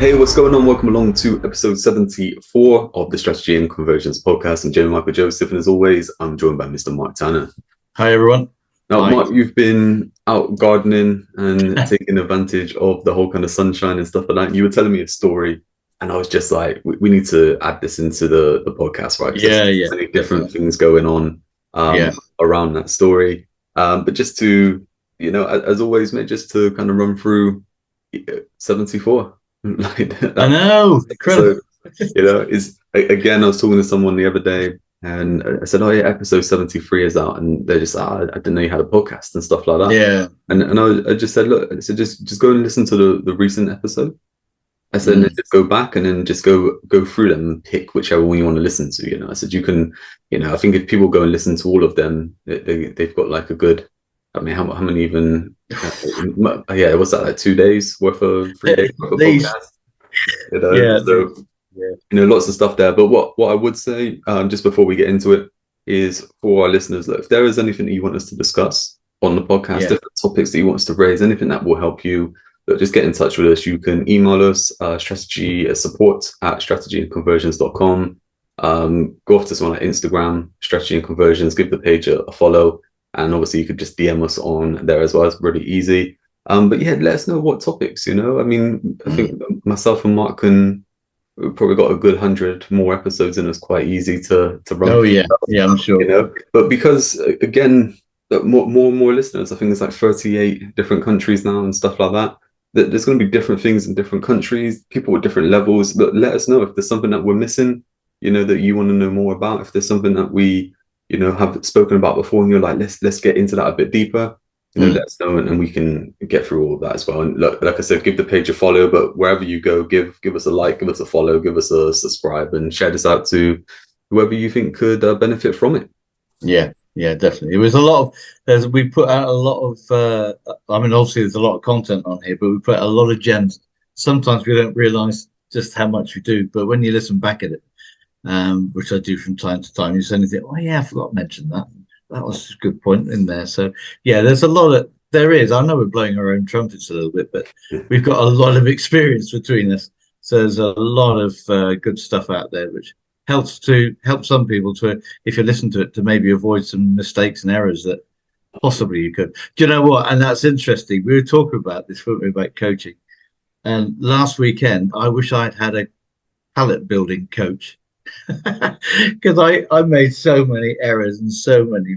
Hey, what's going on? Welcome along to episode 74 of the Strategy and Conversions podcast. I'm Jamie Michael Joseph, and as always, I'm joined by Mr. Mark Tanner. Hi, everyone. Now, Hi. Mark, you've been out gardening and taking advantage of the whole kind of sunshine and stuff like that. You were telling me a story, and I was just like, we need to add this into the podcast, right? Yeah. There's many different things going on around that story. But just to, as always, mate, just to kind of run through 74. Like that. I know, incredible. So, is again, I was talking to someone the other day, and I said, "Oh yeah, episode 73 is out," and they're just, I didn't know you had a podcast and stuff like that. Yeah, and I just said, look, I said, just go and listen to the recent episode. I said, and then just go back and then just go through them and pick whichever one you want to listen to. I said, you can, I think if people go and listen to all of them, they've got like a good. I mean, how many even? Yeah, what's that, like 2 days worth of 3 days worth of podcast? So lots of stuff there. But what I would say, just before we get into it, is for our listeners, look, if there is anything that you want us to discuss on the podcast, different topics that you want us to raise, anything that will help you, look, just get in touch with us. You can email us support@strategyandconversions.com. Go off to someone like Instagram, Strategy and Conversions, give the page a follow. And obviously you could just DM us on there as well. It's really easy. But yeah, let us know what topics, I mean, I think myself and Mark we've probably got a good 100 more episodes in us, quite easy to run. Oh yeah, I'm sure. But because again, more and more listeners, I think there's like 38 different countries now and stuff like that. There's going to be different things in different countries, people with different levels. But let us know if there's something that we're missing, that you want to know more about. If there's something that we have spoken about before, and you're like, let's get into that a bit deeper. Let us know, and we can get through all of that as well. And look, like I said, give the page a follow, but wherever you go, give us a like, give us a follow, give us a subscribe, and share this out to whoever you think could benefit from it. Yeah, definitely. It was a lot of, we put out a lot of, I mean, obviously there's a lot of content on here, but we put out a lot of gems. Sometimes we don't realize just how much we do, but when you listen back at it, which I do from time to time, you suddenly think, oh yeah, I forgot to mention that. That was a good point in there. So yeah, there's a lot of, I know we're blowing our own trumpets a little bit, but we've got a lot of experience between us. So there's a lot of good stuff out there, which help some people to, if you listen to it, to maybe avoid some mistakes and errors that possibly you could. Do you know what? And that's interesting. We were talking about this, weren't we, about coaching. And last weekend, I wish I'd had a pallet building coach. Because I made so many errors and so many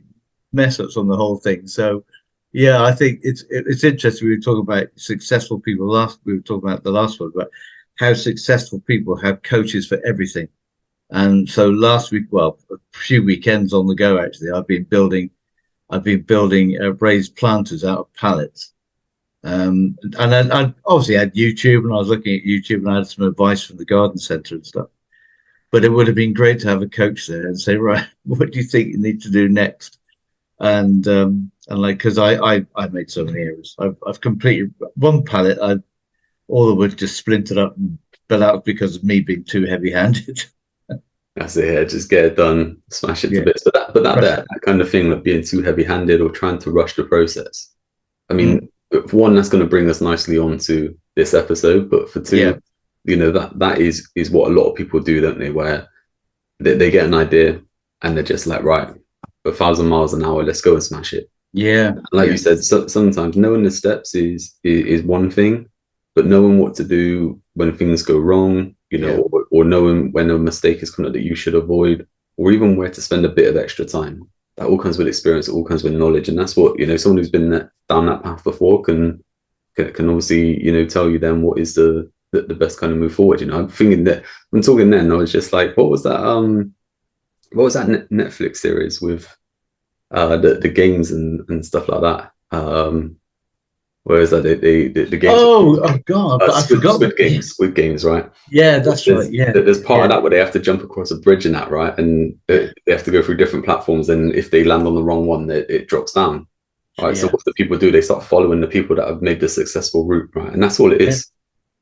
mess ups on the whole thing. So yeah, I think it's interesting. We were talking about successful people we were talking about the last one, about how successful people have coaches for everything. And so last week, well, a few weekends on the go, actually, I've been building raised planters out of pallets. And I obviously had YouTube, and I was looking at YouTube, and I had some advice from the garden centre and stuff. But it would have been great to have a coach there and say, right, what do you think you need to do next? And like, because I made so many errors. I've completed one pallet. All the wood just splintered up, but that was because of me being too heavy-handed. That's it. Yeah, just get it done, smash it to bits. But that kind of thing, like being too heavy-handed or trying to rush the process. I mean, for one, that's going to bring us nicely on to this episode. But for two, that is what a lot of people do, don't they? Where they get an idea and they're just like, right, 1,000 miles an hour, let's go and smash it. Yeah. Like you said, sometimes knowing the steps is one thing, but knowing what to do when things go wrong, or knowing when a mistake is coming up that you should avoid, or even where to spend a bit of extra time. That all comes with experience, it all comes with knowledge. And that's what, someone who's been down that path before can obviously, tell you then what is the best kind of move forward. I'm thinking that I'm talking then, I was just like, what was that Netflix series with the games and stuff like that? Where is that the games? Oh god, but I forgot. Squid Games, right? Yeah, that's right. Yeah, there's part of that where they have to jump across a bridge and that, right? And they have to go through different platforms, and if they land on the wrong one, it drops down. Right. So what do people do? They start following the people that have made the successful route, right? And that's all it is.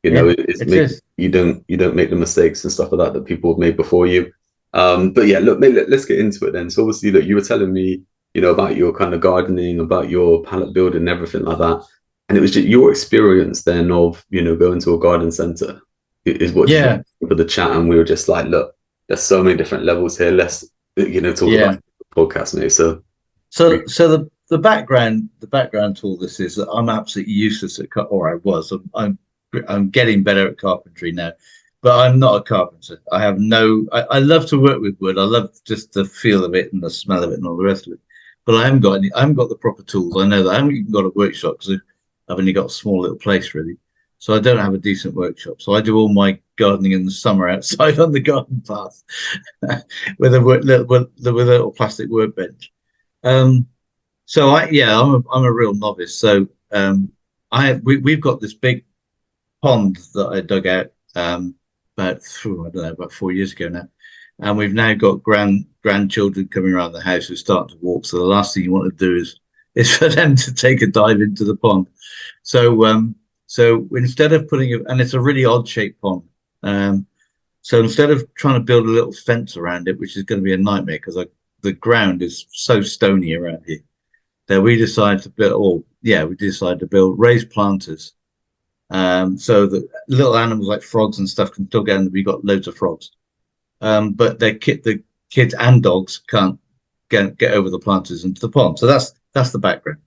You don't make the mistakes and stuff like that people have made before you. But yeah, look, let's get into it then. So obviously, look, you were telling me, about your kind of gardening, about your pallet building and everything like that. And it was just your experience then of, going to a garden center is what just Yeah, for the chat, and we were just like, look, there's so many different levels here. Let's talk about yeah. the podcast, mate. So So the background to all this is that I'm absolutely useless at or I was. I'm getting better at carpentry now, but I'm not a carpenter. I have no. I love to work with wood. I love just the feel of it and the smell of it and all the rest of it. But I haven't got any. I haven't got the proper tools. I know that I haven't even got a workshop because I've only got a small little place really. So I don't have a decent workshop. So I do all my gardening in the summer outside on the garden path with a little plastic workbench. Um, so I'm a real novice. So we've got this big pond that I dug out I don't know, about 4 years ago now, and we've now got grandchildren coming around the house who start to walk. So the last thing you want to do is for them to take a dive into the pond. So instead of putting it, and it's a really odd shaped pond. Um, so instead of trying to build a little fence around it, which is going to be a nightmare because the ground is so stony around here, that we decided to build raised planters, so that little animals like frogs and stuff can still get in. We got loads of frogs, but the kids and dogs can't get over the planters into the pond. So that's the background.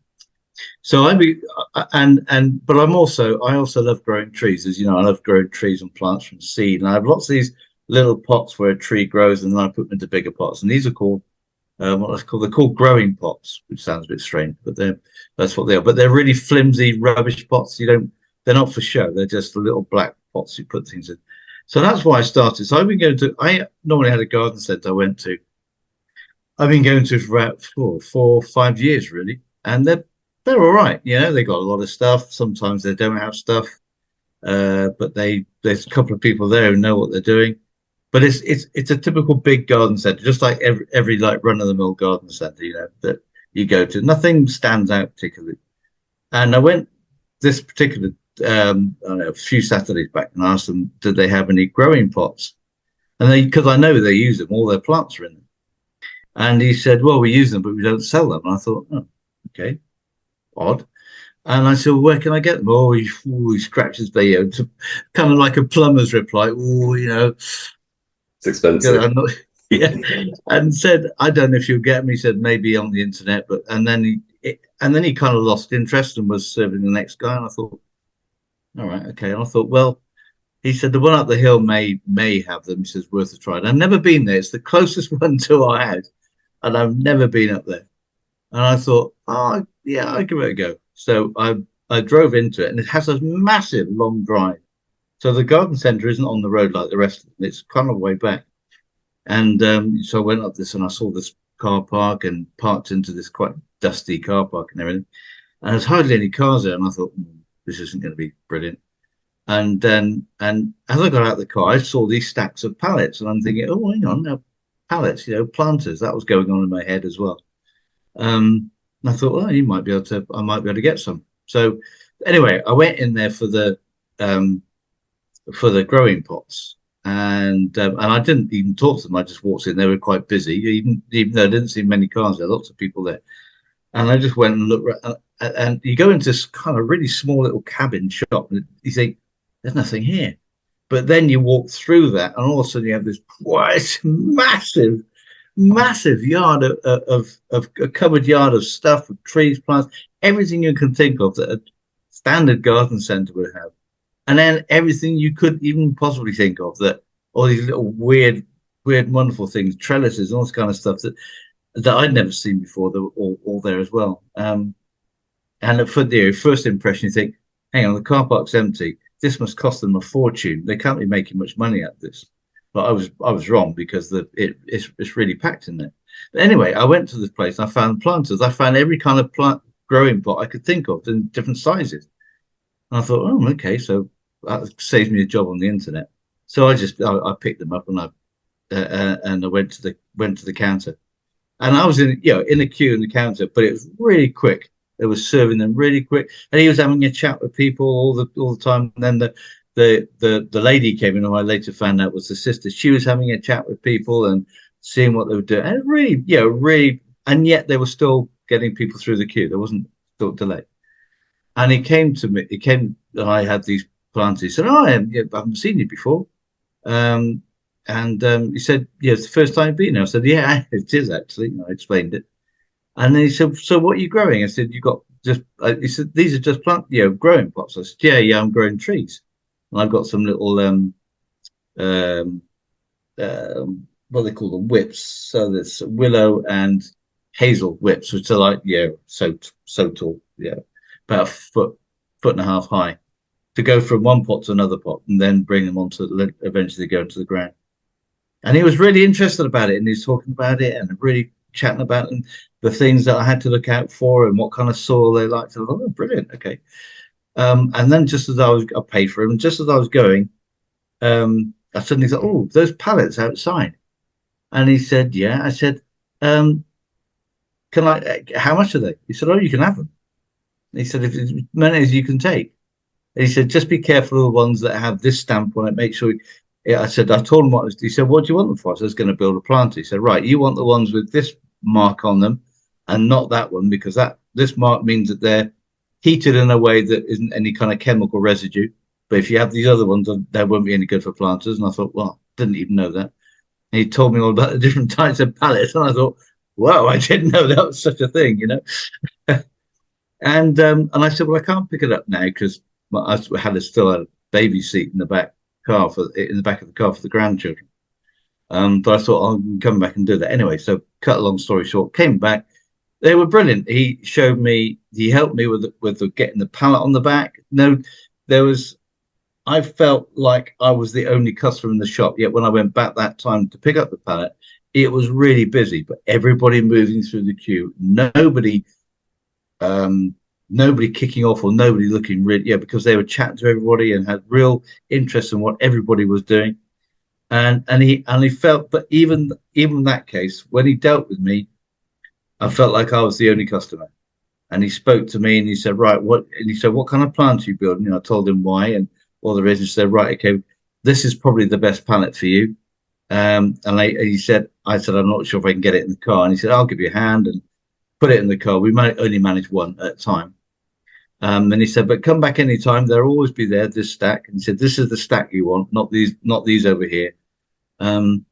So but I also love growing trees. As you know, I love growing trees and plants from seed, and I have lots of these little pots where a tree grows, and then I put them into bigger pots, and these are called they're called growing pots, which sounds a bit strange, but that's what they are. But they're really flimsy rubbish pots. They're not for show. They're just the little black pots you put things in. So that's why I started. So I normally had a garden centre I went to. I've been going to for about 4 or 5 years really, and they're all right. They got a lot of stuff. Sometimes they don't have stuff, but there's a couple of people there who know what they're doing. But it's a typical big garden centre, just like every like run of the mill garden centre, that you go to. Nothing stands out particularly. And I went this particular I don't know, a few Saturdays back and asked them, did they have any growing pots? And because I know they use them, all their plants are in them. And he said, well, we use them, but we don't sell them. And I thought, oh, okay, odd. And I said, well, where can I get them? Oh, he scratches the, kind of like a plumber's reply. Oh, it's expensive. I'm not, yeah, and said, I don't know if you'll get them. He said maybe on the internet, but and then he kind of lost interest and was serving the next guy. And I thought, all right, okay. And I thought, well, he said the one up the hill may have them. He says worth a try. And I've never been there. It's the closest one to our house, and I've never been up there. And I thought, oh yeah, I'll give it a go. So I drove into it, and it has a massive long drive. So the garden centre isn't on the road like the rest of it. It's kind of way back. And so I went up this and I saw this car park and parked into this quite dusty car park and everything. And there's hardly any cars there. And I thought, this isn't going to be brilliant. And as I got out of the car, I saw these stacks of pallets. And I'm thinking, oh, hang on, now, pallets, planters. That was going on in my head as well. And I thought, well, I might be able to get some. So anyway, I went in there for the growing pots, and I didn't even talk to them. I just walked in. They were quite busy, even though I didn't see many cars there. Lots of people there, and I just went and looked. And you go into this kind of really small little cabin shop, and you think there's nothing here, but then you walk through that, and all of a sudden you have this quite massive yard of a covered yard of stuff, with trees, plants, everything you can think of that a standard garden centre would have. And then everything you could even possibly think of, that all these little weird, wonderful things, trellises, all this kind of stuff that I'd never seen before. They were all there as well. And for the first impression, you think, hang on, the car park's empty. This must cost them a fortune. They can't be making much money out of this. But I was wrong, because it's really packed in there. But anyway, I went to this place. And I found planters. I found every kind of plant growing pot I could think of in different sizes. And I thought, oh, okay, so that saves me a job on the internet. So I picked them up, and I went to the counter, and I was in a queue in the counter, but it was really quick. They were serving them really quick, and he was having a chat with people all the time. And then the lady came in, who I later found out was the sister. She was having a chat with people and seeing what they were doing, and really, and yet they were still getting people through the queue. There wasn't still delay. And he came to me. And I had these planter. He said, "Oh, yeah, I haven't seen you before." And he said, "Yeah, it's the first time you've been here." I said, "Yeah, it is actually." And I explained it. And then he said, "So what are you growing?" I said, "You got just." He said, "These are just growing pots." I said, "Yeah, I'm growing trees, and I've got some little um, what they call them, whips. So there's willow and hazel whips, which are like so tall, about a foot and a half high, to go from one pot to another pot, and then bring them onto eventually go into the ground." And he was really interested about it, and he's talking about it and really chatting about the things that I had to look out for and what kind of soil they liked. I thought, "Oh, brilliant, okay." And then just as I paid for him, and just as I was going, I suddenly thought, "Oh, those pallets outside." And he said, "Yeah." I said, um, "Can I? How much are they?" He said, "Oh, you can have them." He said, "If as many as you can take." And he said, "Just be careful of the ones that have this stamp on it. Make sure." Yeah, I said, I told him what. He said, "What do you want them for?" I said, "I was going to build a planter." He said, "Right, you want the ones with this mark on them, and not that one, because this mark means that they're heated in a way that isn't any kind of chemical residue. But if you have these other ones, they won't be any good for planters." And I thought, well, didn't even know that. And he told me all about the different types of pallets, and I thought, wow, I didn't know that was such a thing, you know. And I said, "Well, I can't pick it up now because I still had a baby seat in the back in the back of the car for the grandchildren." But I thought I'll come back and do that anyway. So, cut a long story short, came back. They were brilliant. He helped me with getting the pallet on the back. No, there was. I felt like I was the only customer in the shop. Yet when I went back that time to pick up the pallet, it was really busy. But everybody moving through the queue, um, nobody kicking off or nobody looking really, because they were chatting to everybody and had real interest in what everybody was doing. And he felt, but even that case, when he dealt with me, I felt like I was the only customer. And he spoke to me and he said, "Right, what?" And he said, "What kind of plant are you building?" And I told him why and all the reasons. He said, "Right, okay, this is probably the best pallet for you." He said, I said, "I'm not sure if I can get it in the car." And he said, "I'll give you a hand," and put it in the car. We might only manage one at a time. And he said, "But come back anytime. There'll always be there, this stack." And he said, "This is the stack you want, not these over here." Um,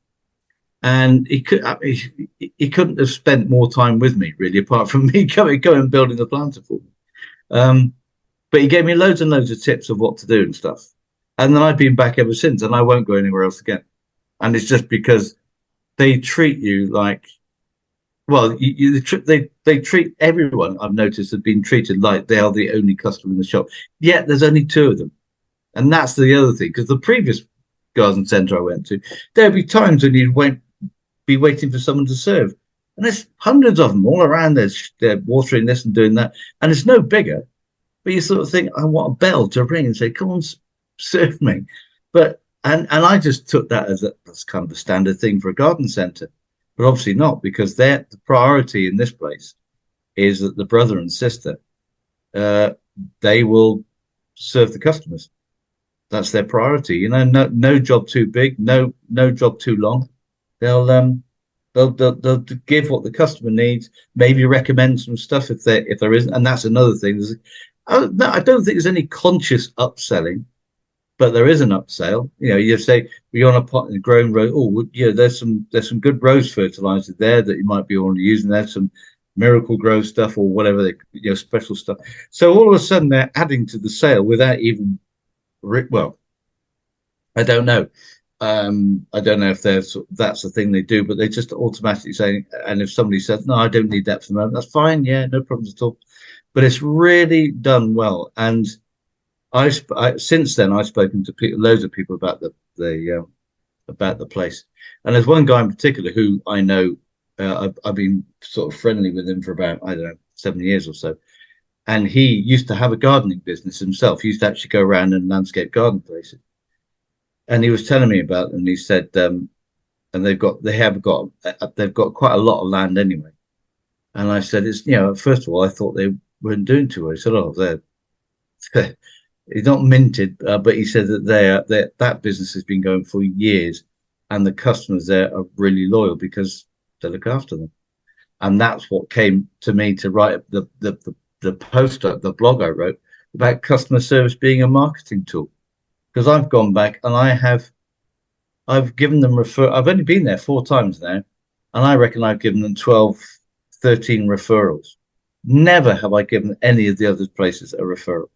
and he couldn't have spent more time with me, really, apart from me going and building the planter for me. But he gave me loads and loads of tips of what to do and stuff. And then I've been back ever since, and I won't go anywhere else again. And it's just because they treat you like, well, they treat everyone I've noticed have been treated like they are the only customer in the shop. Yet there's only two of them, and that's the other thing. Because the previous garden centre I went to, there'd be times when you won't be waiting for someone to serve, and there's hundreds of them all around. They're watering this and doing that, and it's no bigger. But you sort of think, I want a bell to ring and say, "Come on, serve me." But and I just took that as that's kind of the standard thing for a garden centre. But obviously not, because the priority in this place is that the brother and sister, they will serve the customers. That's their priority. You know, no job too big, no job too long. They'll they'll give what the customer needs, maybe recommend some stuff if there isn't. And that's another thing. I don't think there's any conscious upselling, but there is an upsell. You know, you say you're on a pot in growing rose. Oh, yeah, there's some good rose fertilizer there that you might be already using. There's some Miracle Grow stuff or whatever special stuff. So all of a sudden they're adding to the sale without even. Well, I don't know. I don't know if that's the thing they do, but they just automatically say. And if somebody says, "No, I don't need that for the moment," that's fine. Yeah, no problems at all. But it's really done well. And since then I've spoken to loads of people about the place. And there's one guy in particular who I know. I've been sort of friendly with him for about, I don't know, 7 years or so. And he used to have a gardening business himself. He used to actually go around and landscape garden places. And he was telling me about them. And he said, and they've got quite a lot of land anyway. And I said, it's, first of all, I thought they weren't doing too well. He said, "Oh, they're he's not minted," but he said that that business has been going for years, and the customers there are really loyal because they look after them. And that's what came to me to write the post, the blog I wrote about customer service being a marketing tool. because I've gone back and I've given them I've only been there 4 times now, and I reckon I've given them 12, 13 referrals. Never have I given any of the other places a referral.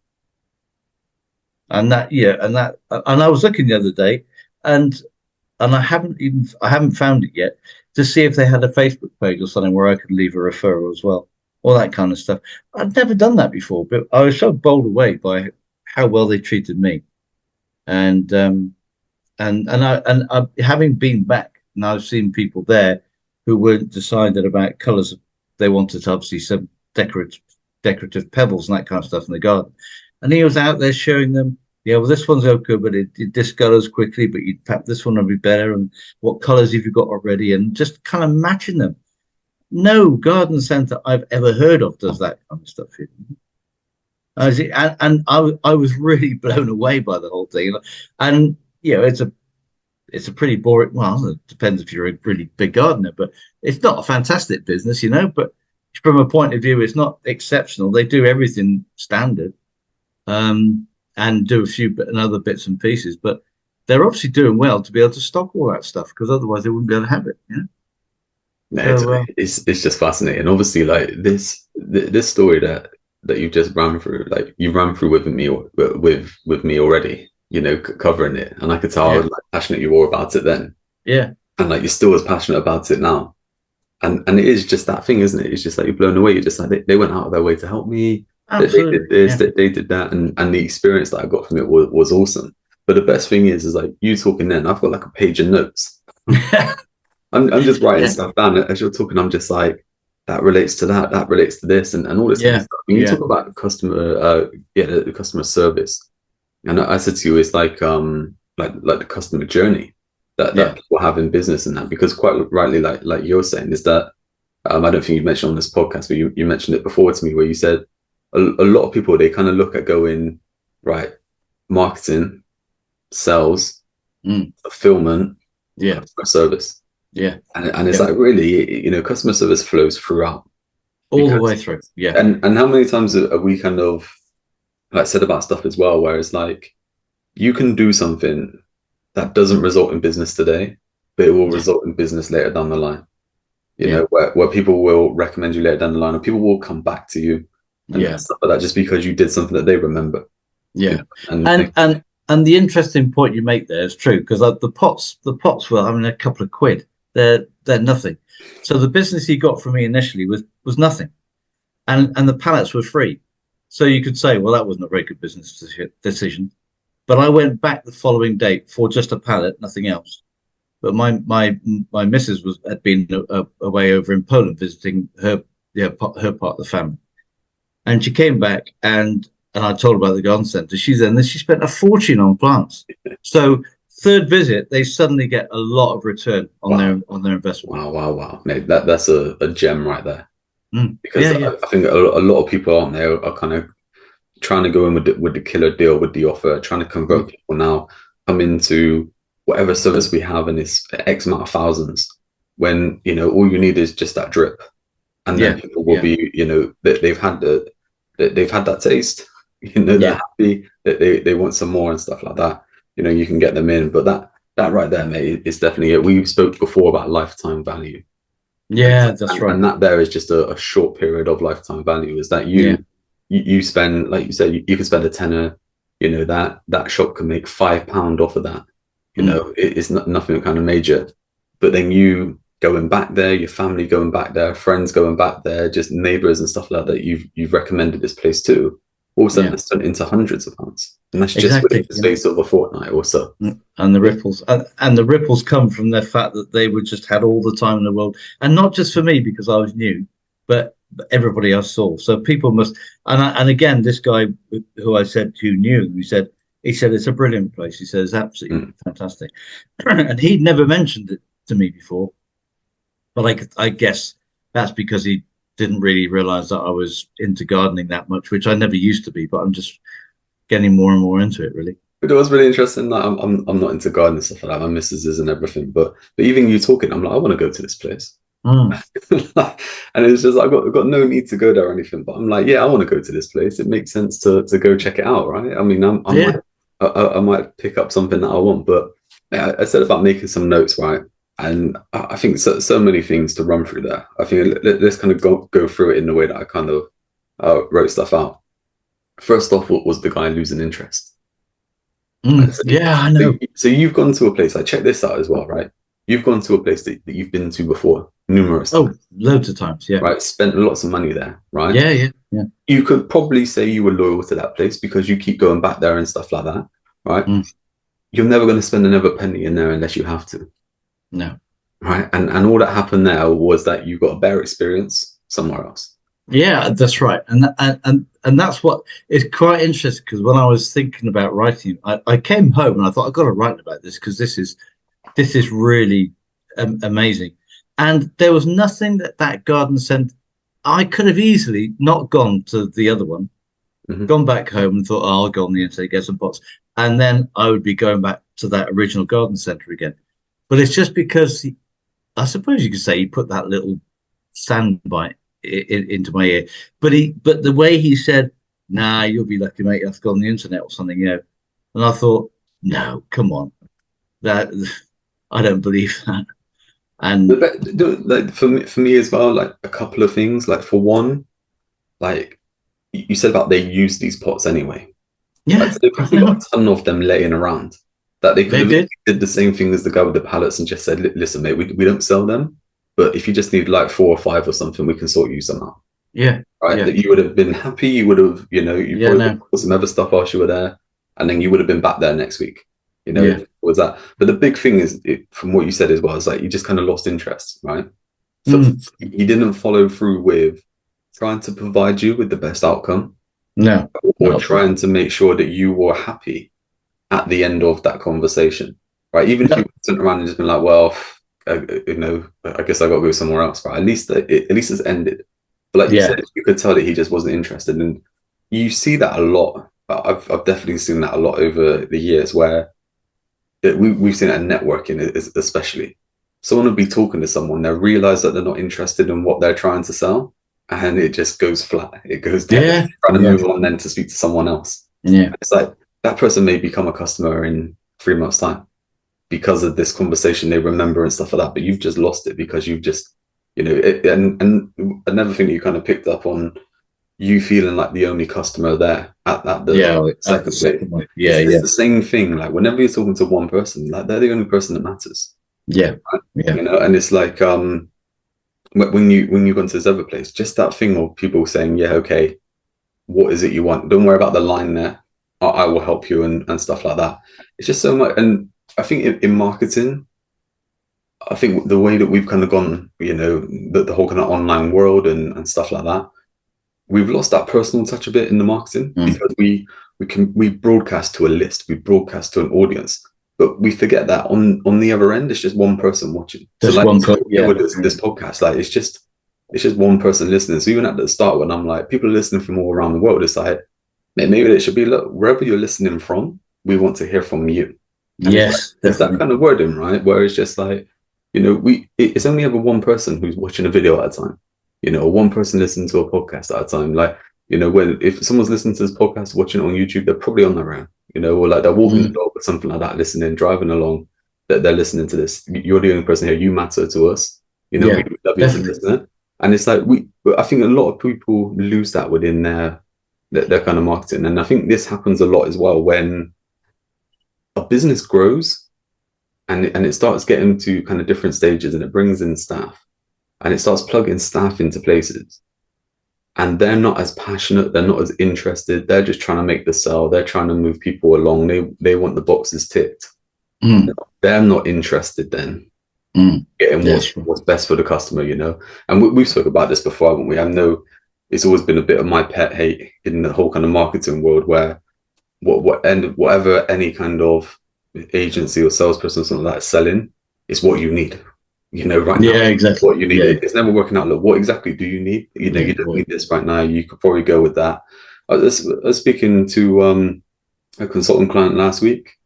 And I was looking the other day, and I haven't found it yet to see if they had a Facebook page or something where I could leave a referral as well, all that kind of stuff. I'd never done that before, but I was so bowled away by how well they treated me, and I, having been back, and I've seen people there who weren't decided about colours. They wanted obviously some decorative pebbles and that kind of stuff in the garden, and he was out there showing them, yeah, well, this one's okay, but it discolors quickly, but perhaps this one will be better, and what colours have you got already, and just kind of matching them. No garden centre I've ever heard of does that kind of stuff. And I was really blown away by the whole thing, and it's a pretty boring. Well, it depends if you're a really big gardener, but it's not a fantastic business, But from a point of view, it's not exceptional. They do everything standard, and do a few other bits and pieces, but they're obviously doing well to be able to stock all that stuff, because otherwise they wouldn't be able to have it. No, So, it's just fascinating. Obviously, like this story that you've just ran through, like you ran through with me already, covering it, and I could tell how like, passionate you were about it then. Yeah, and like you're still as passionate about it now, and it is just that thing, isn't it? It's just like you're blown away. You're just like they went out of their way to help me. absolutely. They did this, they did that, and the experience that I got from it was awesome. But the best thing is like you talking then, I've got like a page of notes. I'm just writing stuff down as you're talking. I'm just like, that relates to that relates to this, and all this kind of stuff. When you talk about the customer service, and I said to you, it's like the customer journey that people have in business, and that, because quite rightly, like you're saying, is that I don't think you mentioned on this podcast, but you mentioned it before to me, where you said a lot of people, they kind of look at going right, marketing, sales, fulfillment, customer service. Yeah. And it's like, really, customer service flows throughout. All the way through. Yeah. And how many times have we kind of like said about stuff as well, where it's like, you can do something that doesn't result in business today, but it will result in business later down the line. You know, where people will recommend you later down the line, or people will come back to you and stuff like that, just because you did something that they remember. Yeah. And the interesting point you make there is true, because the pots were, I mean, a couple of quid. They're nothing. So the business he got from me initially was nothing, and the pallets were free. So you could say, well, that wasn't a very good business decision. But I went back the following day for just a pallet, nothing else. But my missus had been away over in Poland visiting her part of the family, and she came back, and I told her about the garden centre. She spent a fortune on plants. So third visit, they suddenly get a lot of return on their investment. Wow. Mate, that's a gem right there. Because I think a lot of people out there are kind of trying to go in with the killer deal, with the offer, trying to convert people now, come into whatever service we have, and it's X amount of thousands, when all you need is just that drip, and then people will be, they've had that taste, they're happy, that they want some more and stuff like that. You can get them in, but that right there, mate, is definitely it. We spoke before about lifetime value. Yeah, that's right. And that there is just a short period of lifetime value. Is that you spend, like you said, you could spend a tenner. That shop can make £5 off of that. It's nothing kind of major, but then you going back there, your family going back there, friends going back there, just neighbors and stuff like that. You've recommended this place to. All of a sudden, it's turned into hundreds of pounds, and that's just within the space of a fortnight or so. And the ripples come from the fact that they would just had all the time in the world, and not just for me because I was new, but everybody I saw. So people must, and again, this guy who I said who knew, he said it's a brilliant place. He said it's absolutely fantastic, and he'd never mentioned it to me before, but I guess that's because he didn't really realize that I was into gardening that much, which I never used to be, but I'm just getting more and more into it, really. But it was really interesting. Like, I'm not into gardening stuff like that. My missus is and everything, but even you talking, I'm like, I want to go to this place. And it's just I've got no need to go there or anything, but I'm like, I want to go to this place. It makes sense to go check it out, right? I mean, I'm I might pick up something that I want. But I said about making some notes, right? And I think so many things to run through there. I think let's kind of go through it in the way that I kind of wrote stuff out. First off, what was the guy losing interest? So, Yeah, I know. so you've gone to a place, like check this out as well, right? You've gone to a place that you've been to before numerous Oh, times, loads of times. Yeah. right? Spent lots of money there, right? Yeah, yeah, yeah. You could probably say you were loyal to that place because you keep going back there and stuff like that, right? You're never going to spend another penny in there unless you have to. No. Right. And all that happened there was that you got a better experience somewhere else. Yeah, that's right. And that's what is quite interesting, because when I was thinking about writing, I came home and I thought I've got to write about this, because this is really amazing. And there was nothing that garden centre. I could have easily not gone to the other one, gone back home and thought, oh, I'll go on the internet, get some pots, and then I would be going back to that original garden centre again. But it's just because I suppose you could say he put that little soundbite into my ear, but the way he said, "Nah, you'll be lucky, mate. I've got on the internet or something," and I thought, no, come on, that I don't believe that. And like for me as well, like a couple of things. Like for one, like you said about they use these pots anyway. yeah, Like, so they've probably got a ton of them laying around that they could have did the same thing as the guy with the pallets and just said, listen, mate, we don't sell them, but if you just need like 4 or 5 or something, we can sort you somehow. Yeah. Right. Yeah. That you would have been happy. You would have, you probably put some other stuff whilst you were there, and then you would have been back there next week. Was that? But the big thing is, from what you said as well, is like you just kind of lost interest, right? So he didn't follow through with trying to provide you with the best outcome. No. Or trying to make sure that you were happy at the end of that conversation, right? Even if you went around and just been like, well, I guess I got to go somewhere else, right? At least it's ended. But like you said, you could tell that he just wasn't interested, and you see that a lot. I've definitely seen that a lot over the years, where we've seen it in networking, especially. Someone will be talking to someone, they realize that they're not interested in what they're trying to sell, and it just goes flat. It goes down. Trying to move on then to speak to someone else. Yeah, it's like that person may become a customer in 3 months' time because of this conversation they remember and stuff like that. But you've just lost it because you've just, and another thing you kind of picked up on, you feeling like the only customer there at the second place. It's the same thing. Like whenever you're talking to one person, like they're the only person that matters. Yeah, right? And it's like when you go into this other place, just that thing of people saying, yeah, okay, what is it you want? Don't worry about the line there. I will help you and stuff like that. It's just so much. And I think in marketing, I think the way that we've kind of gone, the whole kind of online world and stuff like that, we've lost that personal touch a bit in the marketing because we broadcast to a list, we broadcast to an audience, but we forget that on the other end, it's just one person watching. Just so like one person. This podcast, like it's just one person listening. So even at the start, when I'm like, people are listening from all around the world, it's like, maybe it should be, look, wherever you're listening from, we want to hear from you. And yes, it's that kind of wording, right? Where it's just like, it's only ever one person who's watching a video at a time. One person listening to a podcast at a time. Like, if someone's listening to this podcast, watching it on YouTube, they're probably on their own, or like they're walking the dog or something like that, listening, driving along, that they're listening to this. You're the only person here. You matter to us. We love you to listen. And it's like, I think a lot of people lose that within their kind of marketing. And I think this happens a lot as well when a business grows and it starts getting to kind of different stages, and it brings in staff and it starts plugging staff into places, and they're not as passionate, they're not as interested, they're just trying to make the sell, they're trying to move people along, they want the boxes ticked. They're not interested then getting what's best for the customer, and we've spoken about this before, haven't we? I know it's always been a bit of my pet hate in the whole kind of marketing world, where whatever any kind of agency or salesperson or something like that is selling, it's what you need. Right now. Yeah, exactly. What you need. It's never working out. Look, what exactly do you need? You don't need this right now. You could probably go with that. I was speaking to a consultant client last week,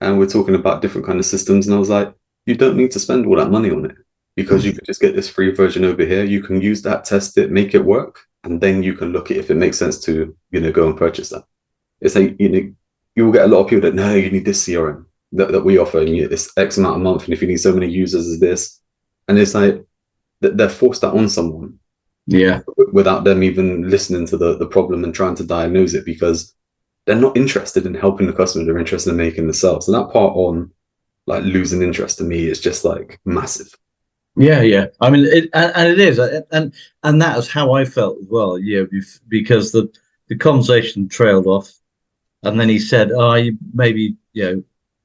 and we're talking about different kind of systems, and I was like, you don't need to spend all that money on it, because you could just get this free version over here. You can use that, test it, make it work, and then you can look at if it makes sense to go and purchase that. It's like you will get a lot of people that, no, you need this CRM that we offer, and it's X amount a month, and if you need so many users as this, and it's like they're forced that on someone, Yeah. without them even listening to the problem and trying to diagnose it, because they're not interested in helping the customer, they're interested in making the sale. So that part on like losing interest to me is just like massive. Yeah, yeah. I mean, and it is, and that is how I felt as well. Yeah, because the conversation trailed off, and then he said, "Oh, maybe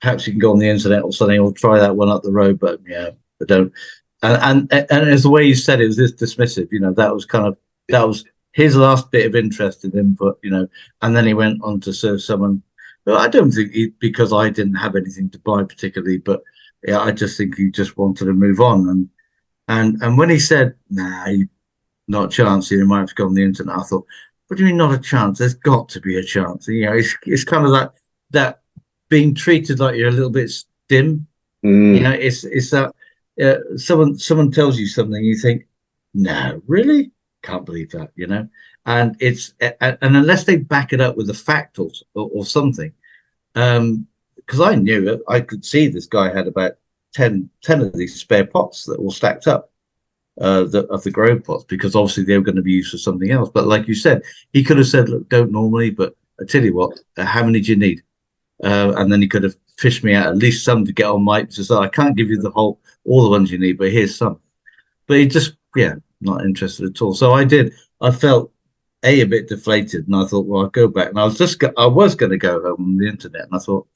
perhaps you can go on the internet or something, or try that one up the road." But yeah, I don't. And as the way you said it was this dismissive. That was that was his last bit of interest in input. And then he went on to serve someone. But I don't think because I didn't have anything to buy particularly, but yeah, I just think he just wanted to move on. And when he said, "Nah, not a chance," you might have to go on the internet. I thought, "What do you mean not a chance? There's got to be a chance." It's kind of that being treated like you're a little bit dim. It's that someone tells you something, you think, "No, really, can't believe that," And and unless they back it up with a fact or something, because I knew it, I could see this guy had about 10 of these spare pots that all stacked up, of the grow pots, because obviously they were going to be used for something else. But like you said, he could have said, "Look, don't normally, but I tell you what, how many do you need?" And then he could have fished me out at least some to get on my, to say, "I can't give you all the ones you need, but here's some." But he just, yeah, not interested at all. So I felt a bit deflated, and I thought, well, I'll go back. And I was going to go home on the internet, and I thought,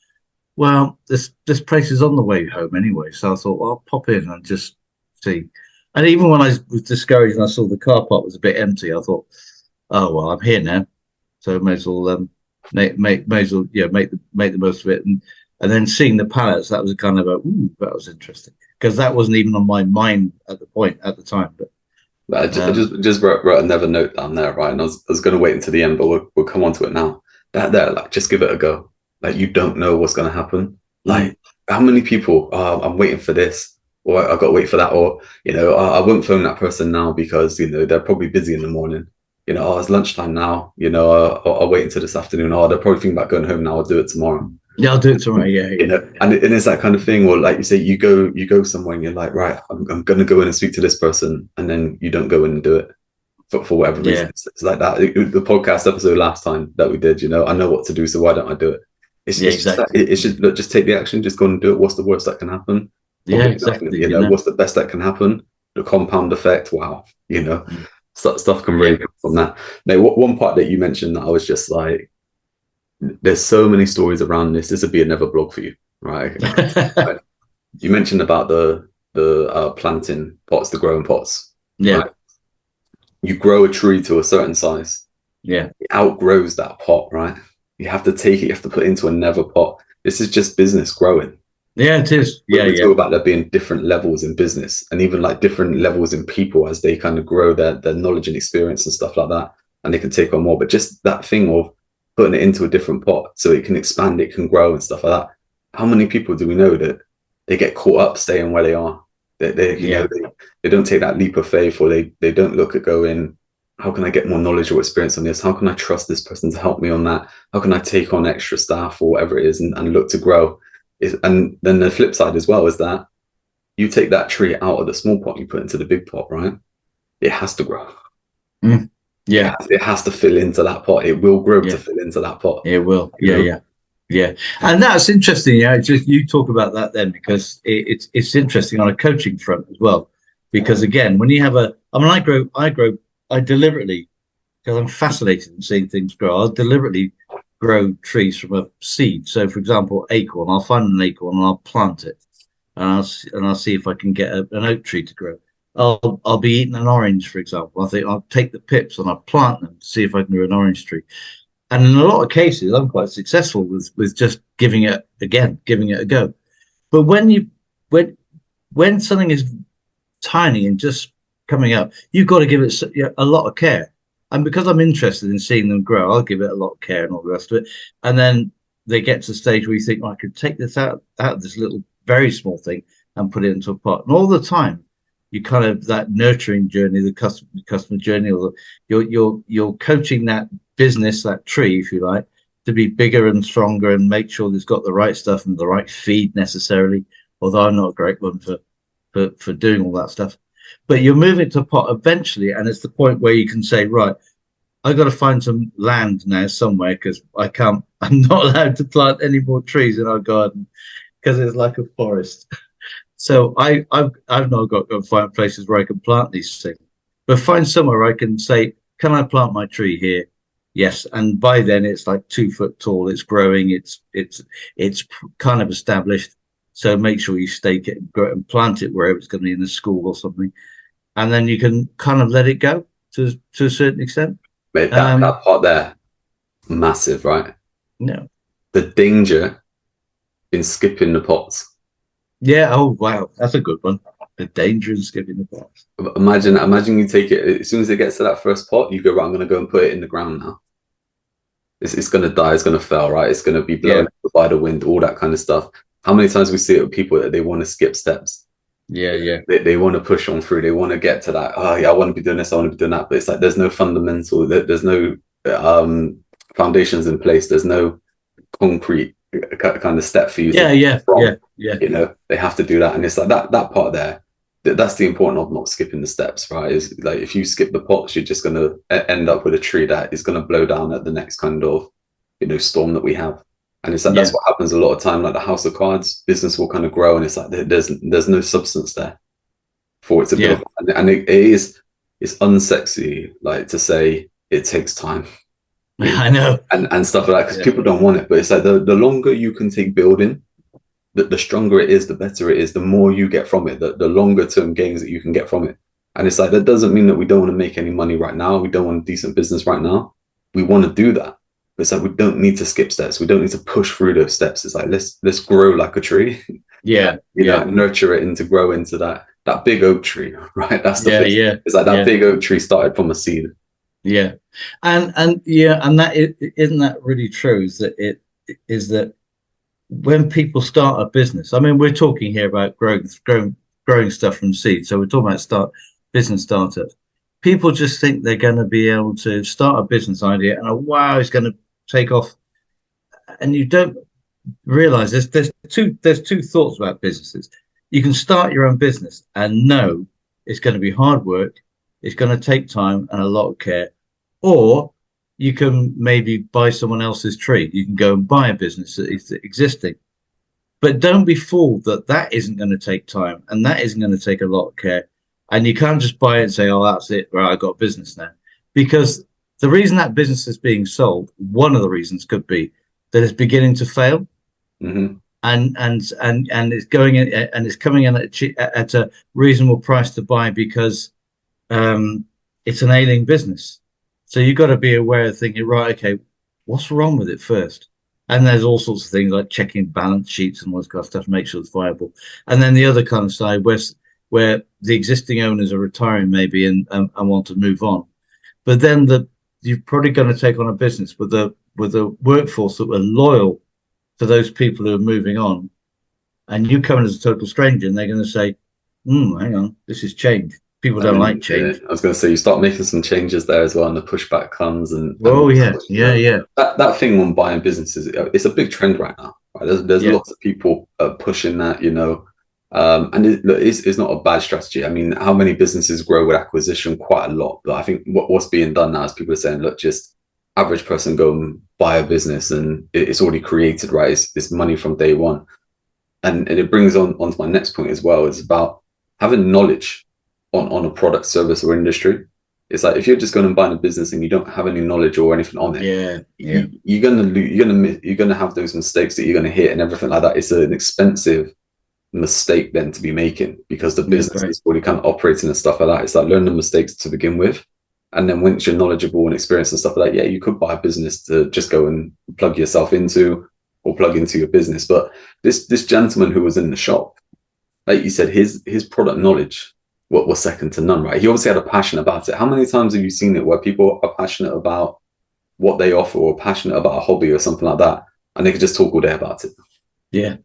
well, this place is on the way home anyway. So I thought, well, I'll pop in and just see. And even when I was discouraged and I saw the car park was a bit empty, I thought, oh well, I'm here now, so may as well may as well make the most of it. And then seeing the pallets, that was kind of ooh, that was interesting, because that wasn't even on my mind at the time. But I just wrote another note down there, right? And I was going to wait until the end, but we'll come on to it now. That there, like, just give it a go. Like, you don't know what's going to happen. Like, how many people? I'm waiting for this, or I got to wait for that, or I won't phone that person now because they're probably busy in the morning. It's lunchtime now. I'll wait until this afternoon. Oh, they're probably thinking about going home now. I'll do it tomorrow. Yeah, I'll do it tomorrow. Yeah. And it's that kind of thing. Or like you say, you go somewhere and you're like, right, I'm going to go in and speak to this person, and then you don't go in and do it for whatever reason. It's like that. The podcast episode last time that we did, I know what to do, so why don't I do it? It's exactly. Just take the action. Just go and do it. What's the worst that can happen? Probably exactly. What's the best that can happen? The compound effect. Wow. Stuff can really come from that. Now, one part that you mentioned that I was just like, there's so many stories around this. This would be another blog for you, right? Right. You mentioned about the planting pots, the growing pots. Yeah. Right? You grow a tree to a certain size. Yeah. It outgrows that pot, right? You have to take it. You have to put it into another pot. This is just business growing. Yeah, it is. We talk about there being different levels in business, and even like different levels in people as they kind of grow their knowledge and experience and stuff like that, and they can take on more. But just that thing of putting it into a different pot so it can expand, it can grow and stuff like that. How many people do we know that they get caught up staying where they are? They don't take that leap of faith, or they don't look at going, how can I get more knowledge or experience on this? How can I trust this person to help me on that? How can I take on extra staff or whatever it is and look to grow? And then the flip side as well is that you take that tree out of the small pot, you put it into the big pot, right? It has to grow. Yeah, it has to fill into that pot. It will grow to fill into that pot. It will. Yeah. And that's interesting. Just you talk about that then, because it's interesting on a coaching front as well. Because again, when you have I deliberately, because I'm fascinated in seeing things grow, I'll deliberately grow trees from a seed. So, for example, acorn, I'll find an acorn and I'll plant it, and I'll see if I can get an oak tree to grow. I'll be eating an orange, for example. I think I'll take the pips and I'll plant them to see if I can grow an orange tree. And in a lot of cases, I'm quite successful with just giving it a go. But when something is tiny and just coming up, you've got to give it a lot of care. And because I'm interested in seeing them grow, I'll give it a lot of care and all the rest of it. And then they get to the stage where you think, I could take this out of this little, very small thing and put it into a pot. And all the time, you kind of, that nurturing journey, the customer journey, or you're coaching that business, that tree, if you like, to be bigger and stronger and make sure it's got the right stuff and the right feed necessarily. Although I'm not a great one for doing all that stuff. But you're moving to pot eventually, and it's the point where you can say, right, I've got to find some land now somewhere because I'm not allowed to plant any more trees in our garden because it's like a forest. So I've now got to go find places where I can plant these things, but find somewhere I can say, can I plant my tree here? Yes, and by then it's like 2 foot tall. It's growing. It's kind of established. So make sure you stake it and grow it and plant it wherever it's going to be in a school or something, and then you can kind of let it go to a certain extent. Mate, that part there, massive, right? No. The danger in skipping the pots. Yeah. Oh wow, that's a good one. The danger in skipping the pots. Imagine you take it as soon as it gets to that first pot, you go, right, I'm going to go and put it in the ground now. It's going to die. It's going to fail, right? It's going to be blown by the wind, all that kind of stuff. How many times we see it with people that they want to skip steps? Yeah. They want to push on through. They want to get to that. Oh yeah, I want to be doing this. I want to be doing that. But it's like there's no fundamental. There's no foundations in place. There's no concrete kind of step for you. Yeah. You know, they have to do that, and it's like that part there. That's the important of not skipping the steps, right? Is like if you skip the pots, you're just going to end up with a tree that is going to blow down at the next kind of, you know, storm that we have. And it's like that's what happens a lot of time. Like the house of cards, business will kind of grow, and it's like there's no substance there for it to build. And it's unsexy, like to say it takes time. I know, and stuff like that, because people don't want it. But it's like the longer you can take building, the stronger it is, the better it is, the more you get from it, the longer term gains that you can get from it. And it's like that doesn't mean that we don't want to make any money right now. We don't want a decent business right now. We want to do that. But it's like we don't need to skip steps. We don't need to push through those steps. It's like let's grow like a tree. Yeah. you know, nurture it into grow into that big oak tree, right? That's the thing. It's like that big oak tree started from a seed. Yeah. And that isn't that really true? Is that when people start a business, I mean, we're talking here about growing stuff from seed. So we're talking about business startups. People just think they're going to be able to start a business idea and wow, it's going to take off. And you don't realize there's two thoughts about businesses. You can start your own business and know it's going to be hard work. It's going to take time and a lot of care. Or you can maybe buy someone else's tree. You can go and buy a business that is existing. But don't be fooled that isn't going to take time and that isn't going to take a lot of care. And you can't just buy it and say, oh, that's it, right, I've got a business now. Because the reason that business is being sold, one of the reasons could be that it's beginning to fail. Mm-hmm. And it's going in and it's coming in at a reasonable price to buy because it's an ailing business. So you've got to be aware of thinking, right, okay, what's wrong with it first? And there's all sorts of things like checking balance sheets and all this kind of stuff to make sure it's viable. And then the other kind of side where the existing owners are retiring maybe and want to move on. But then you're probably going to take on a business with a workforce that were loyal to those people who are moving on. And you come in as a total stranger and they're going to say, hang on, this is change. People don't like change. I was going to say, you start making some changes there as well, and the pushback comes. And that thing on buying businesses, it's a big trend right now. Right? There's lots of people pushing that, you know, and it's not a bad strategy. I mean, how many businesses grow with acquisition? Quite a lot. But I think what's being done now is people are saying, look, just average person go and buy a business, and it's already created, right? It's money from day one, and it brings on to my next point as well. It's about having knowledge on a product, service, or industry. It's like if you're just going and buying a business and you don't have any knowledge or anything on it, you're gonna have those mistakes that you're gonna hit and everything like that. It's an expensive mistake then to be making because the business is already kind of operating and stuff like that. It's like learn the mistakes to begin with, and then once you're knowledgeable and experienced and stuff like that, you could buy a business to just go and plug yourself into or plug into your business. But this gentleman who was in the shop, like you said, his product knowledge was second to none, right? He obviously had a passion about it. How many times have you seen it where people are passionate about what they offer or passionate about a hobby or something like that, and they could just talk all day about it? Yeah.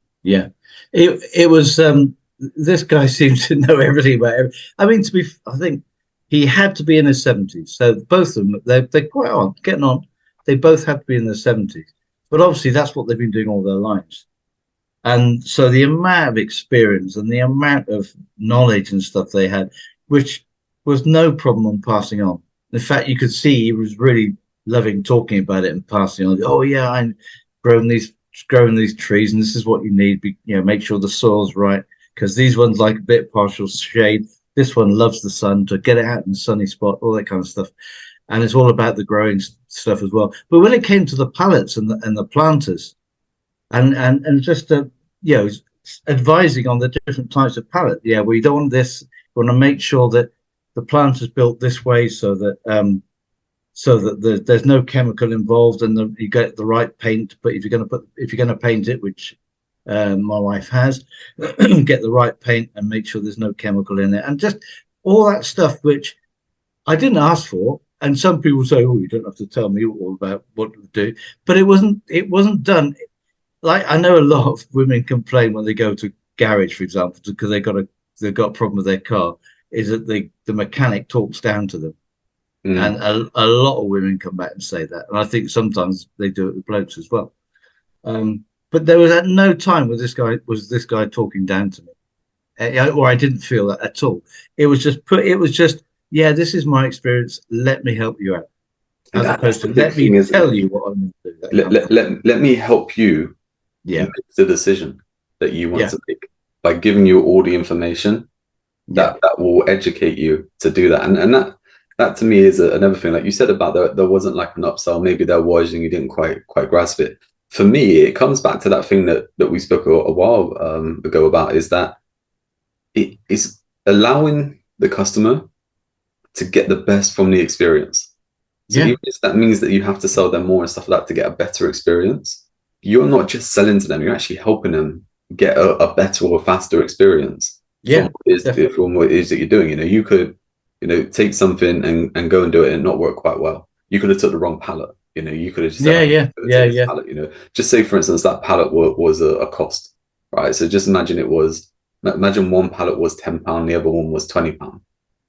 It was this guy seems to know everything about everything. I mean, I think he had to be in his 70s. So both of them, they're quite getting on. They both have to be in their 70s. But obviously, that's what they've been doing all their lives. And so the amount of experience and the amount of knowledge and stuff they had, which was no problem on passing on. In fact, you could see he was really loving talking about it and passing on. Oh yeah, I'm growing these trees, and this is what you need. Make sure the soil's right because these ones like a bit partial shade. This one loves the sun to get it out in the sunny spot, all that kind of stuff. And it's all about the growing stuff as well. But when it came to the pallets and the planters, and just advising on the different types of pallet. Yeah, we don't want this. We want to make sure that the plant is built this way so that there's no chemical involved and you get the right paint. But if you're going to paint it, which my wife has, get the right paint and make sure there's no chemical in it, and just all that stuff which I didn't ask for. And some people say, "Oh, you don't have to tell me all about what to do," but it wasn't done. Like I know a lot of women complain when they go to garage, for example, because they've got a problem with their car, is that the mechanic talks down to them. And a lot of women come back and say that. And I think sometimes they do it with blokes as well. But there was at no time was this guy talking down to me. Or I didn't feel that at all. It was just, yeah, this is my experience. Let me help you out. As opposed to let me tell you what I'm going to do. Let me help you make the decision that you want to make by giving you all the information that will educate you to do that. And that to me is another thing. Like you said about there wasn't like an upsell, maybe there was and you didn't quite grasp it. For me, it comes back to that thing that we spoke a while ago about, is that it is allowing the customer to get the best from the experience. So even if that means that you have to sell them more and stuff like that to get a better experience, you're not just selling to them, you're actually helping them get a better or faster experience from what it is that you're doing. You could take something and go and do it and not work quite well. You could have took the wrong pallet. You could have just pallet, just say for instance that pallet was a cost, right? So just imagine one pallet was £10, the other one was £20,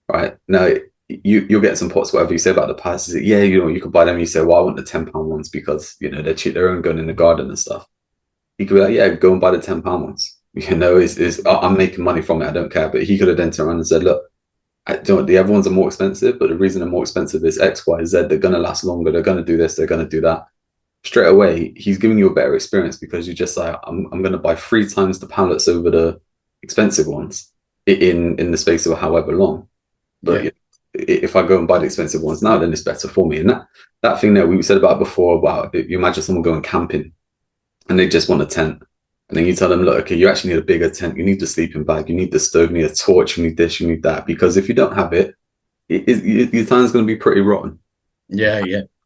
right? Now you'll get some pots, whatever you say about the pallets. You could buy them. You say, well, I want the £10 ones because they're cheap, they're only going in the garden and stuff. He could be like, yeah, go and buy the £10 ones. I'm making money from it, I don't care. But he could have then turned around and said, look, the other ones are more expensive, but the reason they're more expensive is X, Y, Z. They're going to last longer. They're going to do this. They're going to do that. Straight away, he's giving you a better experience because you just say, I'm going to buy 3 times the pallets over the expensive ones in the space of however long. But if I go and buy the expensive ones now, then it's better for me. And that thing that we said about before, about you imagine someone going camping and they just want a tent. And then you tell them, look, okay, you actually need a bigger tent. You need the sleeping bag. You need the stove. You need a torch. You need this. You need that. Because if you don't have it, your time's going to be pretty rotten. Yeah.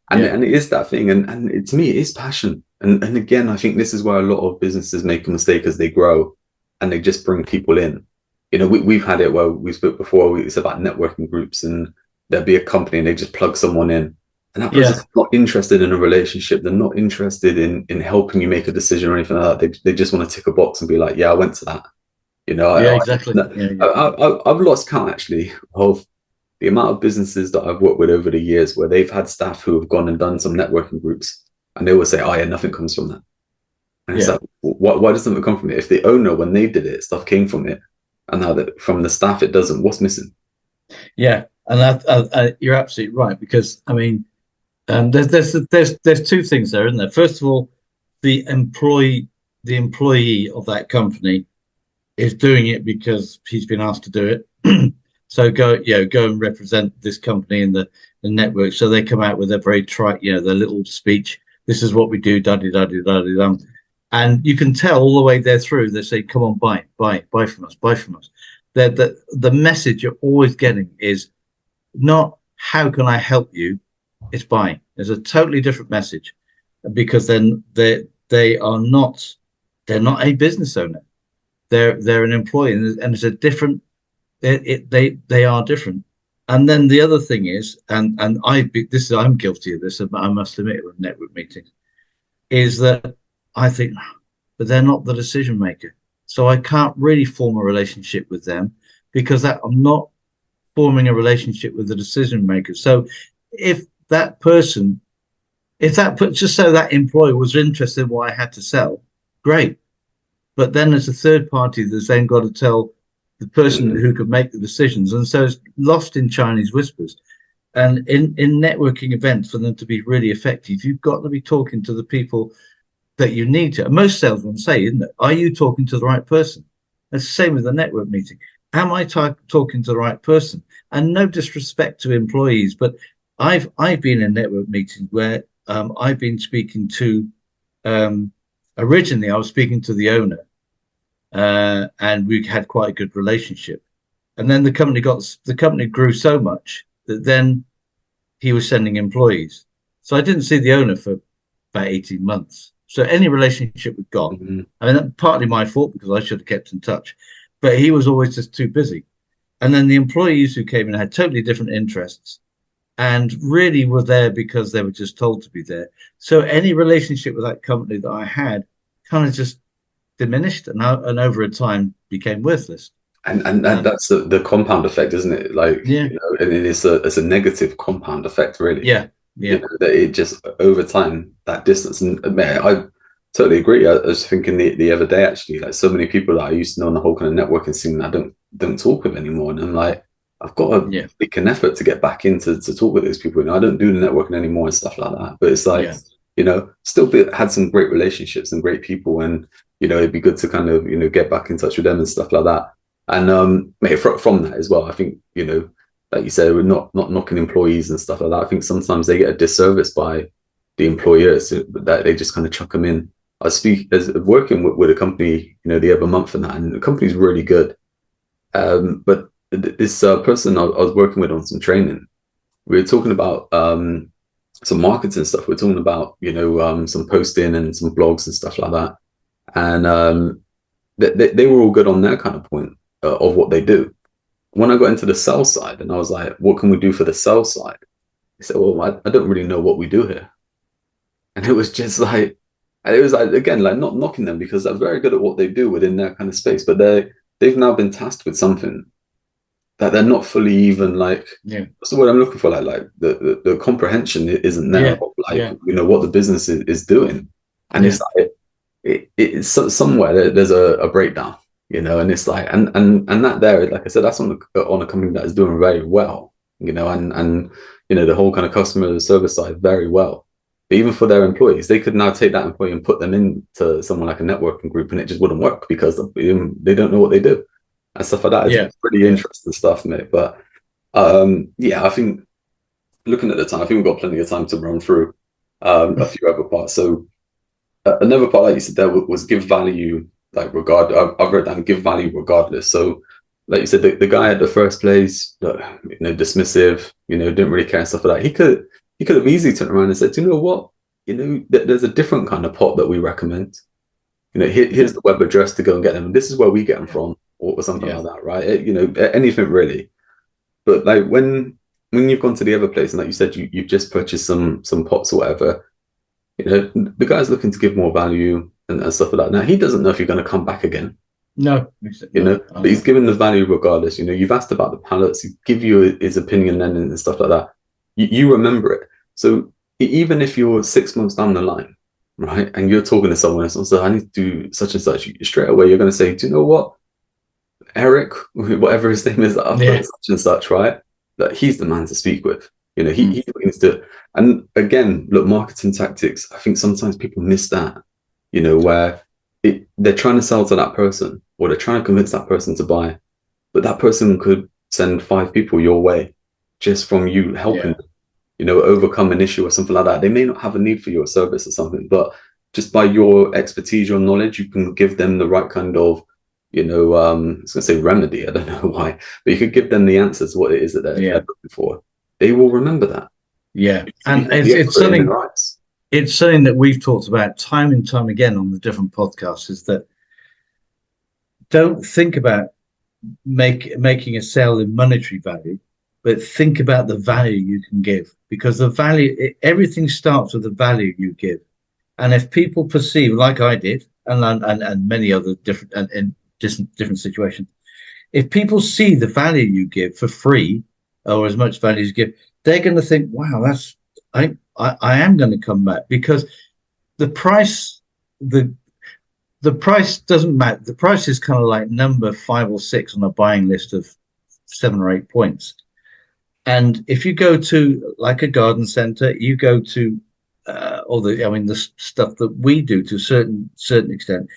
And it is that thing. And to me, it is passion. And again, I think this is where a lot of businesses make a mistake as they grow and they just bring people in. We've had it where we spoke before. It's about networking groups, and there'll be a company and they just plug someone in. And that person's not interested in a relationship. They're not interested in helping you make a decision or anything like that. They just want to tick a box and be like, yeah, I went to that. Exactly. I've lost count actually of the amount of businesses that I've worked with over the years where they've had staff who have gone and done some networking groups and they will say, oh yeah, nothing comes from that. And it's like, why does something come from it? If the owner, when they did it, stuff came from it, and now that from the staff it doesn't, what's missing? Yeah, and that you're absolutely right, because I mean, there's 2 things there, isn't there? First of all, the employee of that company is doing it because he's been asked to do it. So go and represent this company in the network. So they come out with a very trite, their little speech. This is what we do, da-di-da-di-da-di-dum. And you can tell all the way there through, they say, come on, buy from us. The message you're always getting is not how can I help you, it's buying. There's a totally different message, because then they're not a business owner. They're an employee, and it's a different. They are different. And then the other thing is, and I'm guilty of this, I must admit, with network meetings, is that I think, but they're not the decision maker, so I can't really form a relationship with them, because I'm not forming a relationship with the decision maker. So if that person If that put just so that employer was interested in what I had to sell, great. But then as a third party, there's then got to tell the person Mm, who could make the decisions. And so it's lost in Chinese whispers. And in networking events, for them to be really effective, you've got to be talking to the people that you need to. And most salesmen say, isn't it? Are you talking to the right person? It's the same with the network meeting. Am I talking to the right person? And no disrespect to employees, but I've been in network meetings where I've been speaking to originally I was speaking to the owner, and we had quite a good relationship. And then the company grew so much that then he was sending employees. So I didn't see the owner for about 18 months. So any relationship we've got, mm, I mean, partly my fault because I should have kept in touch, but he was always just too busy. And then the employees who came in had totally different interests and really were there because they were just told to be there. So any relationship with that company that I had kind of just diminished and over a time became worthless. and Um, that's the compound effect, isn't it? Like, yeah, and it's a negative compound effect, really. yeah, yeah, That it just over time that distance. And man, I totally agree. I was thinking the other day actually, like so many people that I used to know in the whole kind of networking scene, I don't talk with anymore, and I'm like, I've got to yeah, make an effort to get back into to talk with those people. I don't do the networking anymore and stuff like that. But it's like, yeah, still had some great relationships and great people, and it'd be good to kind of get back in touch with them and stuff like that. And mate, from that as well, I think like you said, we're not knocking employees and stuff like that. I think sometimes they get a disservice by the employers that they just kind of chuck them in. I speak as working with a company, the other month and that, and the company's really good. But this person I was working with on some training, we were talking about some marketing stuff. We're talking about some posting and some blogs and stuff like that, and they were all good on their kind of point of what they do. When I got into the sell side and I was like, what can we do for the sell side? He said, well, I don't really know what we do here. And it was just like, and it was like, again, like not knocking them because they're very good at what they do within their kind of space, but they've now been tasked with something that they're not fully even like, yeah, what's the word I'm looking for? Like the comprehension isn't there yeah, of like, yeah, what the business is doing. And yeah, it's like, it's somewhere there's a breakdown, and it's like, and that there, like I said, that's on a company that is doing very well, and the whole kind of customer service side very well. But even for their employees, they could now take that employee and put them into someone like a networking group, and it just wouldn't work because they don't know what they do and stuff like that. It's yeah, pretty yeah. interesting stuff, mate. But yeah, I think looking at the time, I think we've got plenty of time to run through a few other parts. So another part, like you said, there was give value, like I've wrote down give value regardless. So, like you said, the guy at the first place, dismissive, didn't really care and stuff like that. He could have easily turned around and said, you know what, there's a different kind of pot that we recommend. Here's the web address to go and get them. And this is where we get them Yeah, from, or something yeah, like that, right? Anything really. But like when you've gone to the other place and like you said, you've just purchased some pots or whatever, the guy's looking to give more value and stuff like that. Now he doesn't know if you're going to come back again, no, no, I but he's know. given the value regardless. You've asked about the pallets, he give you his opinion then and stuff like that. You remember it. So even if you're 6 months down the line, right, and you're talking to someone else and so I need to do such and such, straight away you're going to say, do you know what, Eric, whatever his name is, that I Yeah, put such and such, right? That he's the man to speak with. mm, He needs to. And again, look, marketing tactics. I think sometimes people miss that. Where they're trying to sell to that person, or they're trying to convince that person to buy, but that person could send 5 people your way, just from you helping yeah, them, overcome an issue or something like that. They may not have a need for your service or something, but just by your expertise, your knowledge, you can give them the right kind of I was going to say remedy. I don't know why, but you could give them the answers to what it is that they're yeah, looking for. They will remember that. yeah. You And become the it's expert in something their eyes. it's something that we've talked about time and time again on the different podcasts. Is that don't think about making a sale in monetary value, but think about the value you can give because everything starts with the value you give. And if people perceive, like I did, and many other different and in different situations, if people see the value you give for free or as much value as you give, they're going to think, "Wow, I am going to come back, because the price, the price doesn't matter. The price is kind of like number 5 or 6 on a buying list of 7 or 8 points. And if you go to like a garden center, you go to the stuff that we do to a certain extent,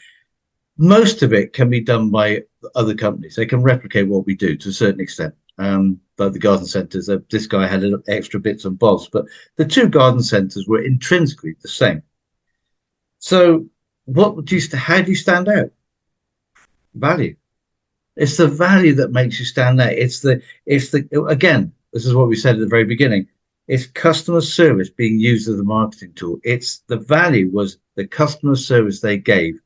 most of it can be done by other companies. They can replicate what we do to a certain extent. But the garden centers, this guy had extra bits and bobs, but the 2 garden centers were intrinsically the same. So how do you stand out? Value. It's the value that makes you stand out. It's the again, this is what we said at the very beginning. It's customer service being used as a marketing tool. It's the value was the customer service they gave.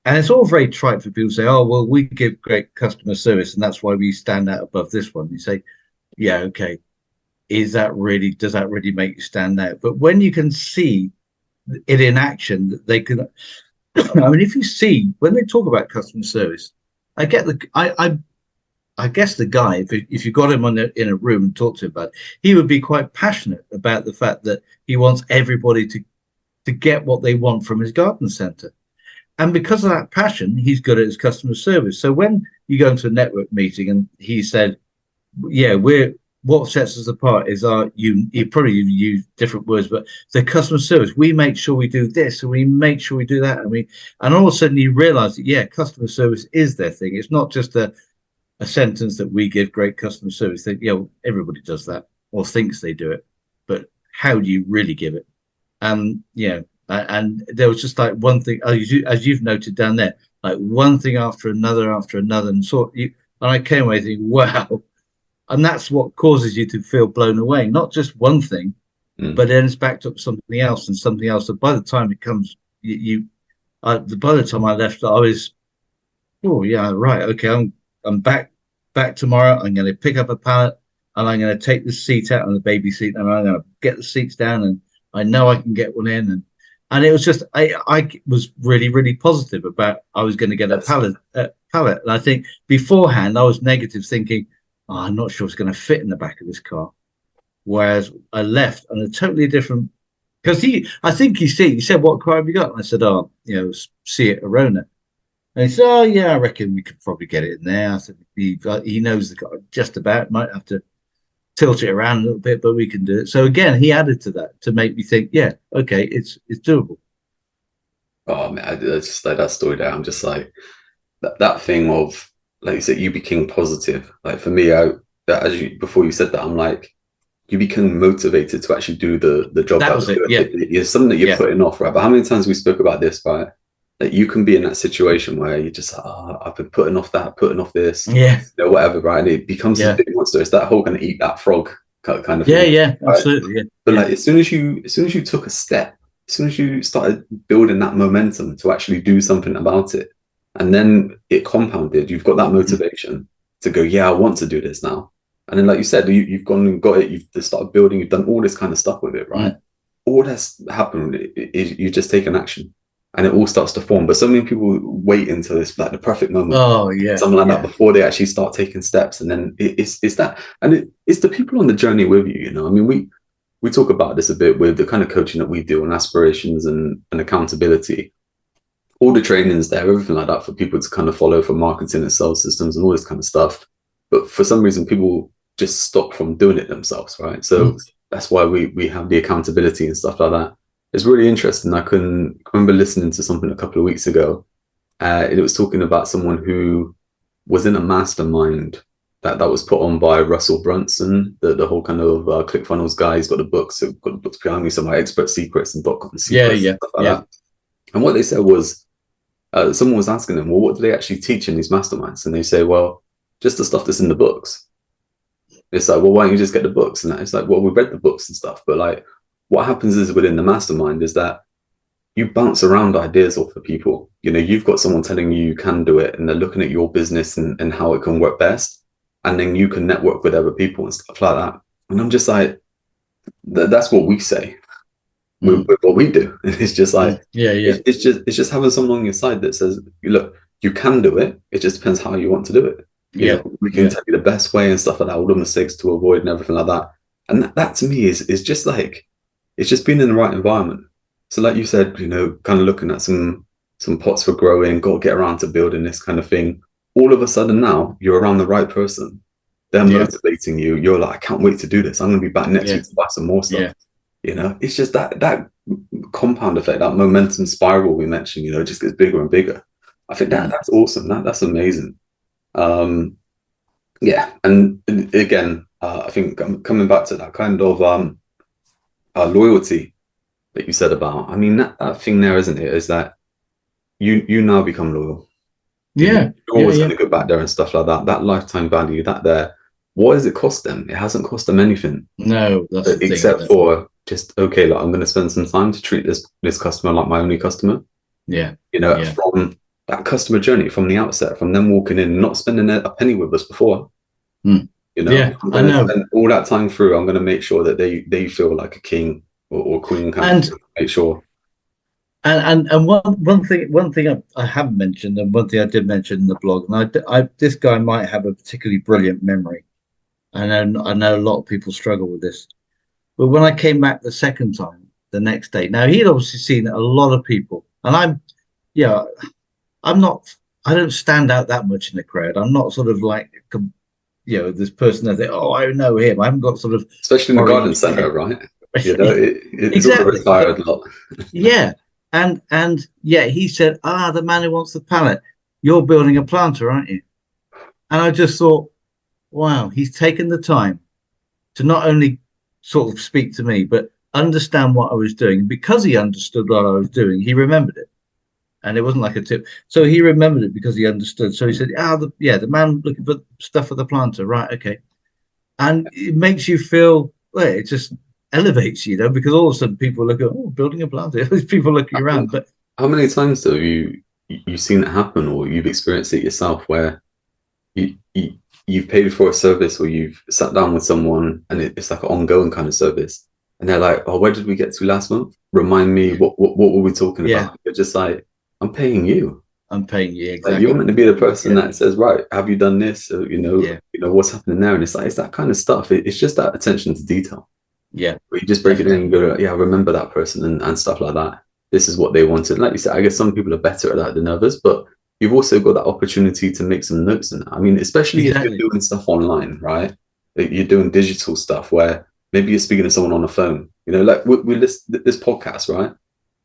And it's all very trite for people to say, oh, well, we give great customer service, and that's why we stand out above this one. You say, yeah, okay. Does that really make you stand out? But when you can see it in action, they can, I mean, if you see, when they talk about customer service, I guess the guy, if you got him in a room and talked to him about it, he would be quite passionate about the fact that he wants everybody to get what they want from his garden center. And because of that passion, he's good at his customer service. So when you go into a network meeting and he said, yeah, what sets us apart is you probably use different words, but the customer service. We make sure we do this and we make sure we do that. And all of a sudden you realize that, yeah, customer service is their thing. It's not just a sentence that we give great customer service. That, yeah, everybody does that or thinks they do it, but how do you really give it? Yeah. And there was just like one thing, as you've noted down there, like one thing after another, and I came away thinking, wow. And that's what causes you to feel blown away. Not just one thing, but then it's backed up something else and something else. So by the time it comes, by the time I left, I was, oh yeah, right, okay, I'm back tomorrow. I'm going to pick up a pallet and I'm going to take the seat out on the baby seat, and I'm going to get the seats down, and I know I can get one in. And it was just, I was really, really positive about I was going to get a pallet. And I think beforehand I was negative, thinking, oh, I'm not sure it's going to fit in the back of this car. Whereas I left on a totally different, because he said, what car have you got? And I said, oh, Seat Arona. And he said, oh yeah, I reckon we could probably get it in there. I said, he knows the car just about, might have to tilt it around a little bit, but we can do it. So again, he added to that to make me think, yeah, okay, it's doable. Oh man, I just like that story there. I'm just like that thing of, like you said, you became positive. Like for me, before you said that, I'm like, you become motivated to actually do the job. That was it. Yeah, it's something that you're putting off, right? But how many times we spoke about this, right? That you can be in that situation where you're just, I've been putting off this, whatever, right? And it becomes a big monster. It's that whole kind of eat that frog kind of thing. Yeah, right? Absolutely. Yeah. But like as soon as you took a step, as soon as you started building that momentum to actually do something about it, and then it compounded, you've got that motivation to go, yeah, I want to do this now. And then, like you said, you've gone and got it, you've started building, you've done all this kind of stuff with it, right? All that's happened is you just take an action. And it all starts to form. But so many people wait until it's like the perfect moment. Oh, yeah. Something like that before they actually start taking steps. And then it's that. And it's the people on the journey with you, I mean, we talk about this a bit with the kind of coaching that we do on aspirations and accountability. All the trainings there, everything like that for people to kind of follow for marketing and sales systems and all this kind of stuff. But for some reason, people just stop from doing it themselves, right? So that's why we have the accountability and stuff like that. It's really interesting. I can remember listening to something a couple of weeks ago. And it was talking about someone who was in a mastermind that was put on by Russell Brunson, the whole kind of ClickFunnels guy. He's got the books. I've got the books behind me, some like Expert Secrets and .com Secrets. Stuff like that. And what they said was, someone was asking them, well, what do they actually teach in these masterminds? And they say, well, just the stuff that's in the books. It's like, well, why don't you just get the books? And it's like, well, we've read the books and stuff, but like, what happens is within the mastermind is that you bounce around ideas off of people. You've got someone telling you can do it, and they're looking at your business and how it can work best. And then you can network with other people and stuff like that. And I'm just like, that's what we say with what we do. And it's just like, it's just having someone on your side that says, look, you can do it. It just depends how you want to do it. We can tell you the best way and stuff like that, all the mistakes to avoid and everything like that. And that to me is just like, it's just being in the right environment. So like you said, you know, kind of looking at some pots for growing, got to get around to building this kind of thing. All of a sudden now you're around the right person. They're Yeah. motivating you. You're like, I can't wait to do this. I'm going to be back next Yeah. week to buy some more stuff. Yeah. You know, it's just that compound effect, that momentum spiral we mentioned, you know, it just gets bigger and bigger. I think that's awesome. That's amazing. Yeah, and again, I think I'm coming back to that kind of loyalty that you said about. I mean, that thing there, isn't it? Is that you now become loyal. Yeah. You're always going to go back there and stuff like that. That lifetime value, that there. What does it cost them? It hasn't cost them anything. No, that's the thing, except for just okay, like I'm going to spend some time to treat this customer like my only customer. Yeah. You know, Yeah. from that customer journey, from the outset, from them walking in, not spending a penny with us before. Mm. You know, Yeah, I'm I going to know. spend all that time through. I'm going to make sure that they feel like a king or queen. Kind of make sure. And one thing I haven't mentioned, and one thing I did mention in the blog, and I this guy might have a particularly brilliant memory. I know a lot of people struggle with this, but when I came back the second time, the next day, now he'd obviously seen a lot of people, and I'm not, I don't stand out that much in the crowd. I'm not sort of like, this person that oh, I know him. I haven't got sort of, especially in the garden center, right? You know, it's exactly. all retired a lot. Yeah. And yeah, he said, the man who wants the pallet, you're building a planter, aren't you? And I just thought, wow, he's taken the time to not only sort of speak to me, but understand what I was doing. Because he understood what I was doing, he remembered it. And it wasn't like a tip. So he remembered it because he understood. So he said, the man looking for stuff for the planter. Right. Okay. And it makes you feel, well, it just elevates you, because all of a sudden people look at, building a planter. There's people looking around. But how many times have you've seen it happen, or you've experienced it yourself, where you've paid for a service, or you've sat down with someone and it's like an ongoing kind of service, and they're like, oh, where did we get to last month? Remind me, what were we talking about? You're just like, I'm paying you. Exactly. Like, you want to be the person that says, right, have you done this? Or, you know what's happening there, and it's like, it's that kind of stuff. It's just that attention to detail. Yeah, where you just break it in and go, yeah, I remember that person and stuff like that. This is what they wanted. Like you said, I guess some people are better at that than others, but you've also got that opportunity to make some notes in that. I mean, especially if you're doing stuff online, right? You're doing digital stuff where maybe you're speaking to someone on the phone. You know, like we list this podcast, right?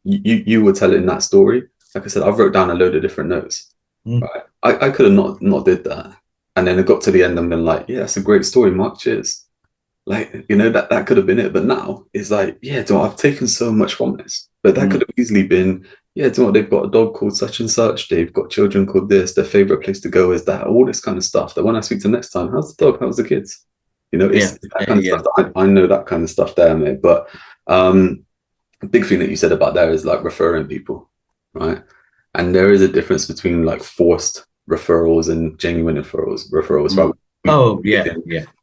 You were telling that story. Like I said, I've wrote down a load of different notes. Right? I could have not did that, and then it got to the end and been like, yeah, that's a great story, Mark. Cheers. Like, you know, that could have been it. But now it's like, yeah, I've taken so much from this. But that could have easily been, yeah, they've got a dog called such and such. They've got children called this. Their favorite place to go is that. All this kind of stuff that when I speak to next time, how's the dog? How's the kids? You know, it's that kind of stuff that I know that kind of stuff there, mate. But a big thing that you said about there is like referring people, right? And there is a difference between like forced referrals and genuine referrals, right? Oh, yeah.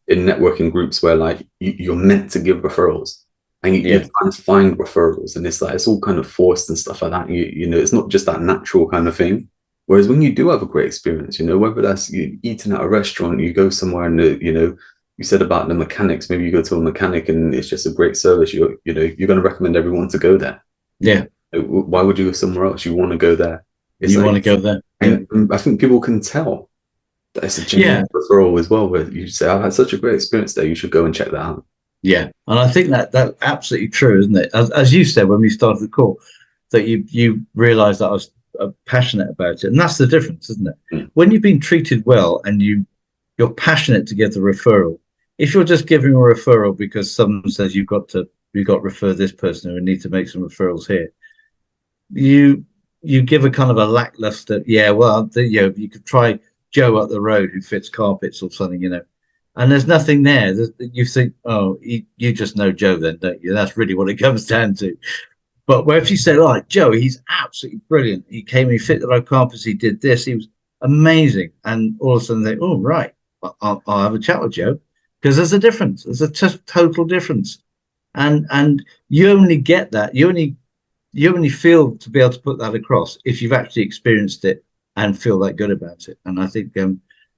In networking groups where like you're meant to give referrals, and you're trying to find referrals, and it's like it's all kind of forced and stuff like that. You know, it's not just that natural kind of thing. Whereas when you do have a great experience, you know, whether that's you eating at a restaurant, you go somewhere and you said about the mechanics, maybe you go to a mechanic and it's just a great service. You're going to recommend everyone to go there. Yeah. Why would you go somewhere else? You want to go there. You want to go there. And I think people can tell. That's a genuine referral as well, where you say, I've had such a great experience there, you should go and check that out. Yeah. And I think that's absolutely true, isn't it? As you said when we started the call, that you realized that I was passionate about it. And that's the difference, isn't it? When you've been treated well and you're passionate to give the referral, if you're just giving a referral because someone says you've got to refer this person or we need to make some referrals here, you give a kind of a lackluster, you could try Joe up the road who fits carpets or something, and there's nothing there. You think, oh, you just know Joe then, don't you? That's really what it comes down to. But where if you say, like, Joe, he's absolutely brilliant. He came, he fitted our carpets, he did this, he was amazing. And all of a sudden they, oh, right, I'll have a chat with Joe. Because there's a difference. There's a total difference. And you only get that. You only feel to be able to put that across if you've actually experienced it and feel that good about it. And I think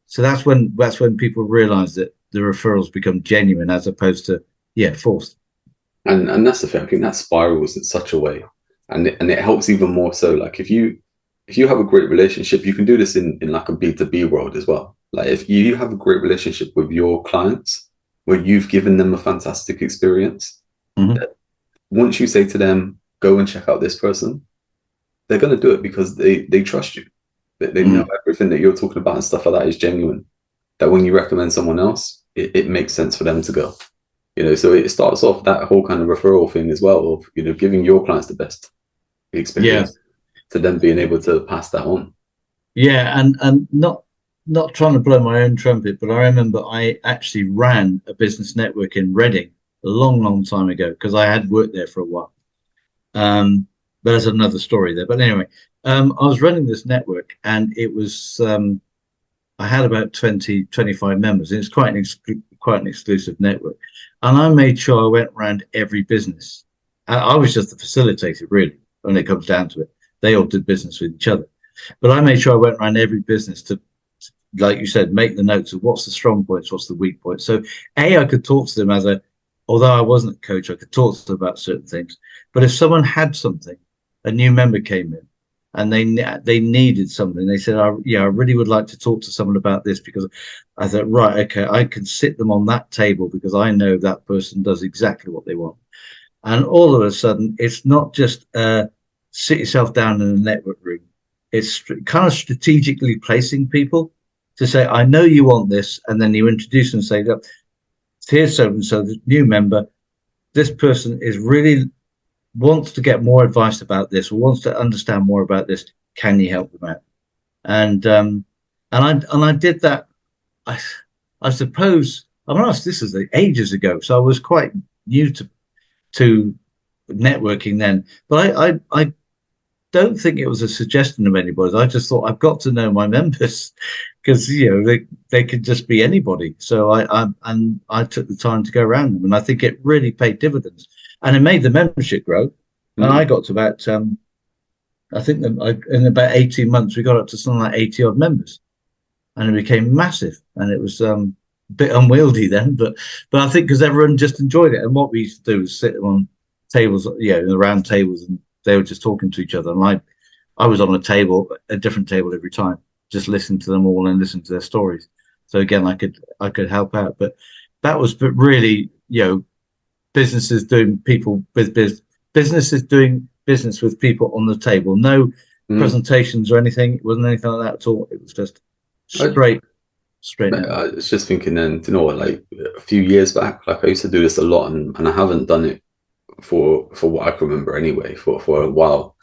so that's when people realize that the referrals become genuine as opposed to forced. And that's the thing. I think that spirals in such a way, and it helps even more so. Like if you have a great relationship, you can do this in like a B2B world as well. Like if you have a great relationship with your clients where you've given them a fantastic experience, Mhm. once you say to them, go and check out this person, they're going to do it because they trust you. They know Mm. everything that you're talking about and stuff like that is genuine. That when you recommend someone else, it makes sense for them to go. So it starts off that whole kind of referral thing as well of, giving your clients the best Yeah, experience to them being able to pass that on. yeah, and not trying to blow my own trumpet, but I remember I actually ran a business network in Reading a long, long time ago because I had worked there for a while. But that's another story there. But anyway, I was running this network, and it was I had about 20, 25 members. It's quite an exclusive network, and I made sure I went around every business. I was just the facilitator, really, when it comes down to it. They all did business with each other. But I made sure I went around every business to, like you said, make the notes of what's the strong points, what's the weak points. So, I could talk to them although I wasn't a coach, I could talk to them about certain things. But if someone had something, a new member came in, and they needed something, they said, "Yeah, I really would like to talk to someone about this," because I thought, right, okay, I can sit them on that table because I know that person does exactly what they want. And all of a sudden, it's not just sit yourself down in a network room. It's kind of strategically placing people to say, I know you want this. And then you introduce them and say, look, here's so and so, the new member. This person is really wants to get more advice about this or wants to understand more about this. Can you help them out? And I did that. I, I suppose, I mean, this is ages ago. So I was quite new to networking then. But I don't think it was a suggestion of anybody's. I just thought I've got to know my members because they could just be anybody. So I took the time to go around them, and I think it really paid dividends, and it made the membership grow. And I got to about I think in about 18 months we got up to something like 80 odd members, and it became massive. And it was a bit unwieldy then, but I think because everyone just enjoyed it. And what we used to do was sit on tables, in the round tables, and they were just talking to each other. And I was on a different table every time, just listening to them all and listening to their stories. So again, I could help out. But that was really, businesses doing people with businesses doing business with people on the table. No presentations or anything. It wasn't anything like that at all. It was just straight. I was just thinking then, like a few years back, like I used to do this a lot, and I haven't done it for what I can remember anyway, for a while.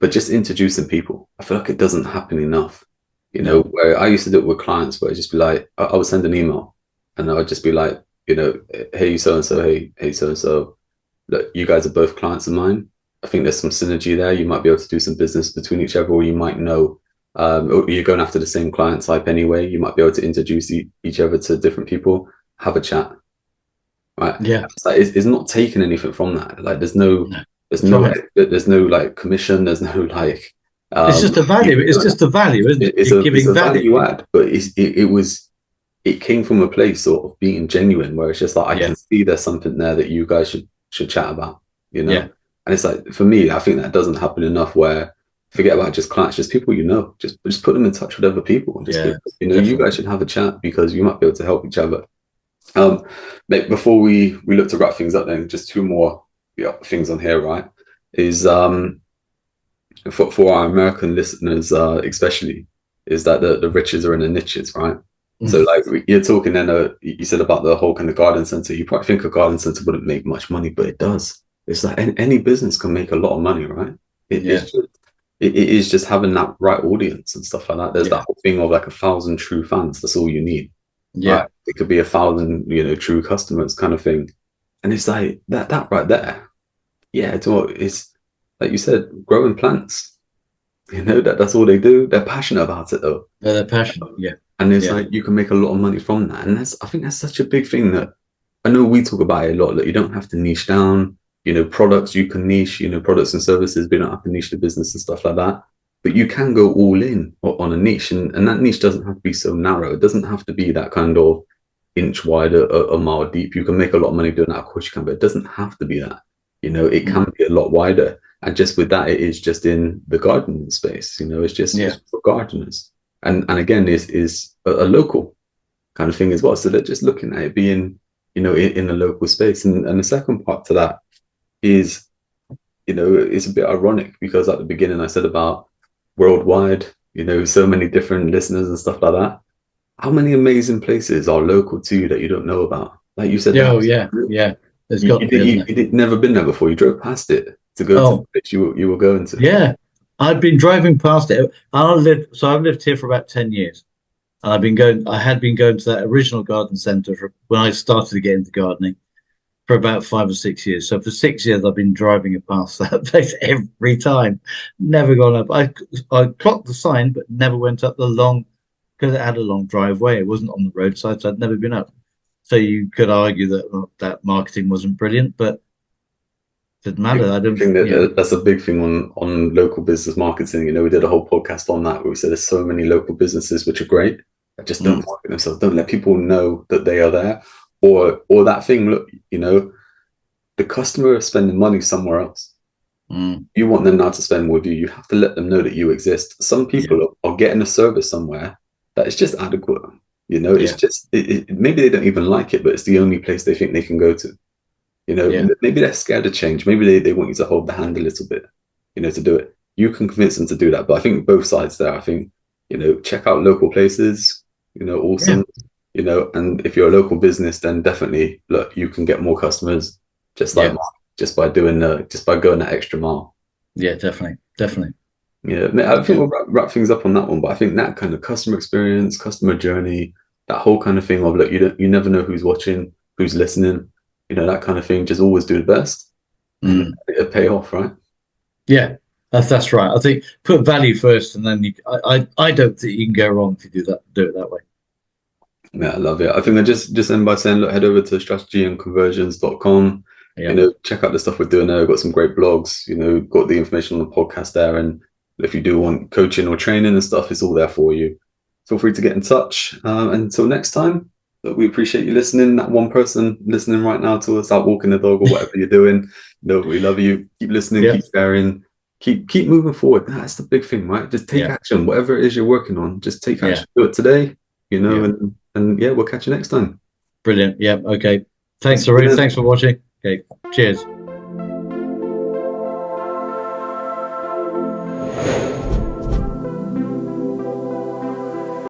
But just introducing people, I feel like it doesn't happen enough. Where I used to do it with clients, where I just be like, I would send an email, and I would just be like, hey so and so, hey so and so, look, you guys are both clients of mine. I think there's some synergy there. You might be able to do some business between each other, or you might know. Or you're going after the same client type anyway. You might be able to introduce each other to different people, have a chat, right? Yeah. It's not taking anything from that. Like there's no like commission. There's no like. It's just a value. It's just a value, isn't it? It's a value add, but it came from a place sort of being genuine, where it's just like I can see there's something there that you guys should chat about, Yeah. And it's like for me, I think that doesn't happen enough. Where forget about just clients, just people just put them in touch with other people. And just you guys should have a chat because you might be able to help each other. Mate, before we look to wrap things up, then just two more things on here, right? Is for our American listeners, especially, is that the riches are in the niches, right? So like you're talking then, you said about the whole kind of garden center. You probably think a garden center wouldn't make much money, but it does. It's like any business can make a lot of money, right? It is just having that right audience and stuff like that. There's that whole thing of like 1,000 true fans. That's all you need. Yeah. Right? It could be 1,000, true customers kind of thing. And it's like that right there. Yeah. It's like you said, growing plants, that's all they do. They're passionate about it though. They're passionate. Yeah. And it's like, you can make a lot of money from that. And I think that's such a big thing that I know we talk about it a lot, that you don't have to niche down. Products you can niche, products and services, but you don't have to niche the business and stuff like that. But you can go all in on a niche, and that niche doesn't have to be so narrow. It doesn't have to be that kind of inch wide, a mile deep. You can make a lot of money doing that. Of course you can, but it doesn't have to be that. You know, it can be a lot wider. And just with that, it is just in the gardening space. You know, it's just Yeah. it's for gardeners. And again, is a local kind of thing as well. So they're just looking at it being, you know, in a local space. And the second part to that is, you know, it's a bit ironic because at the beginning I said about worldwide, you know, so many different listeners and stuff like that. How many amazing places are local to you that you don't know about? Like you said, Oh, yeah. Yeah. There's got to be, isn't there? you'd never been there before. You drove past it to go to the Oh, place you were going to. yeah. I've been driving past it. I've lived here for about 10 years. And I had been going to that original garden centre when I started to get into gardening for about 5 or 6 years. So for 6 years, I've been driving past that place every time. Never gone up. I clocked the sign, but never went up because it had a long driveway. It wasn't on the roadside, so I'd never been up. So you could argue that that marketing wasn't brilliant, but it didn't matter. I I don't, think yeah. that's a big thing on local business marketing. You know, we did a whole podcast on that where we said there's so many local businesses which are great that just don't market themselves, don't let people know that they are there, or that thing. Look, you know, the customer is spending money somewhere else. You want them now to spend with you. You have to let them know that you exist. Some people are getting a service somewhere that is just adequate. You know, it's just maybe they don't even like it, but it's the only place they think they can go to. You know, maybe they're scared of change. Maybe they want you to hold the hand a little bit, you know, to do it. You can convince them to do that. But I think both sides there, I think, you know, check out local places, you know, awesome, you know, and if you're a local business, then definitely look, you can get more customers just like Mark, just by going that extra mile. Yeah, definitely. Yeah, I think we'll wrap things up on that one, but I think that kind of customer experience, customer journey, that whole kind of thing of look, you never know who's watching, who's listening, you know, that kind of thing. Just always do the best, and it'll pay off, right? Yeah, that's right. I think put value first, and then I don't think you can go wrong if you do it that way. Yeah, I love it. I think I just end by saying, look, head over to strategyandconversions.com. Yeah. You know, check out the stuff we're doing there. We've got some great blogs, you know, got the information on the podcast there. And if you do want coaching or training and stuff, it's all there for you. Feel free to get in touch. Until next time, look, we appreciate you listening. That one person listening right now to us out walking the dog or whatever you're doing. You know, we love you. Keep listening, keep sharing, keep moving forward. That's the big thing, right? Just take action. Whatever it is you're working on, just take action. Do it today, you know, and we'll catch you next time. Brilliant. Yeah. Okay. Thanks, Arun. Thanks for watching. Okay. Cheers.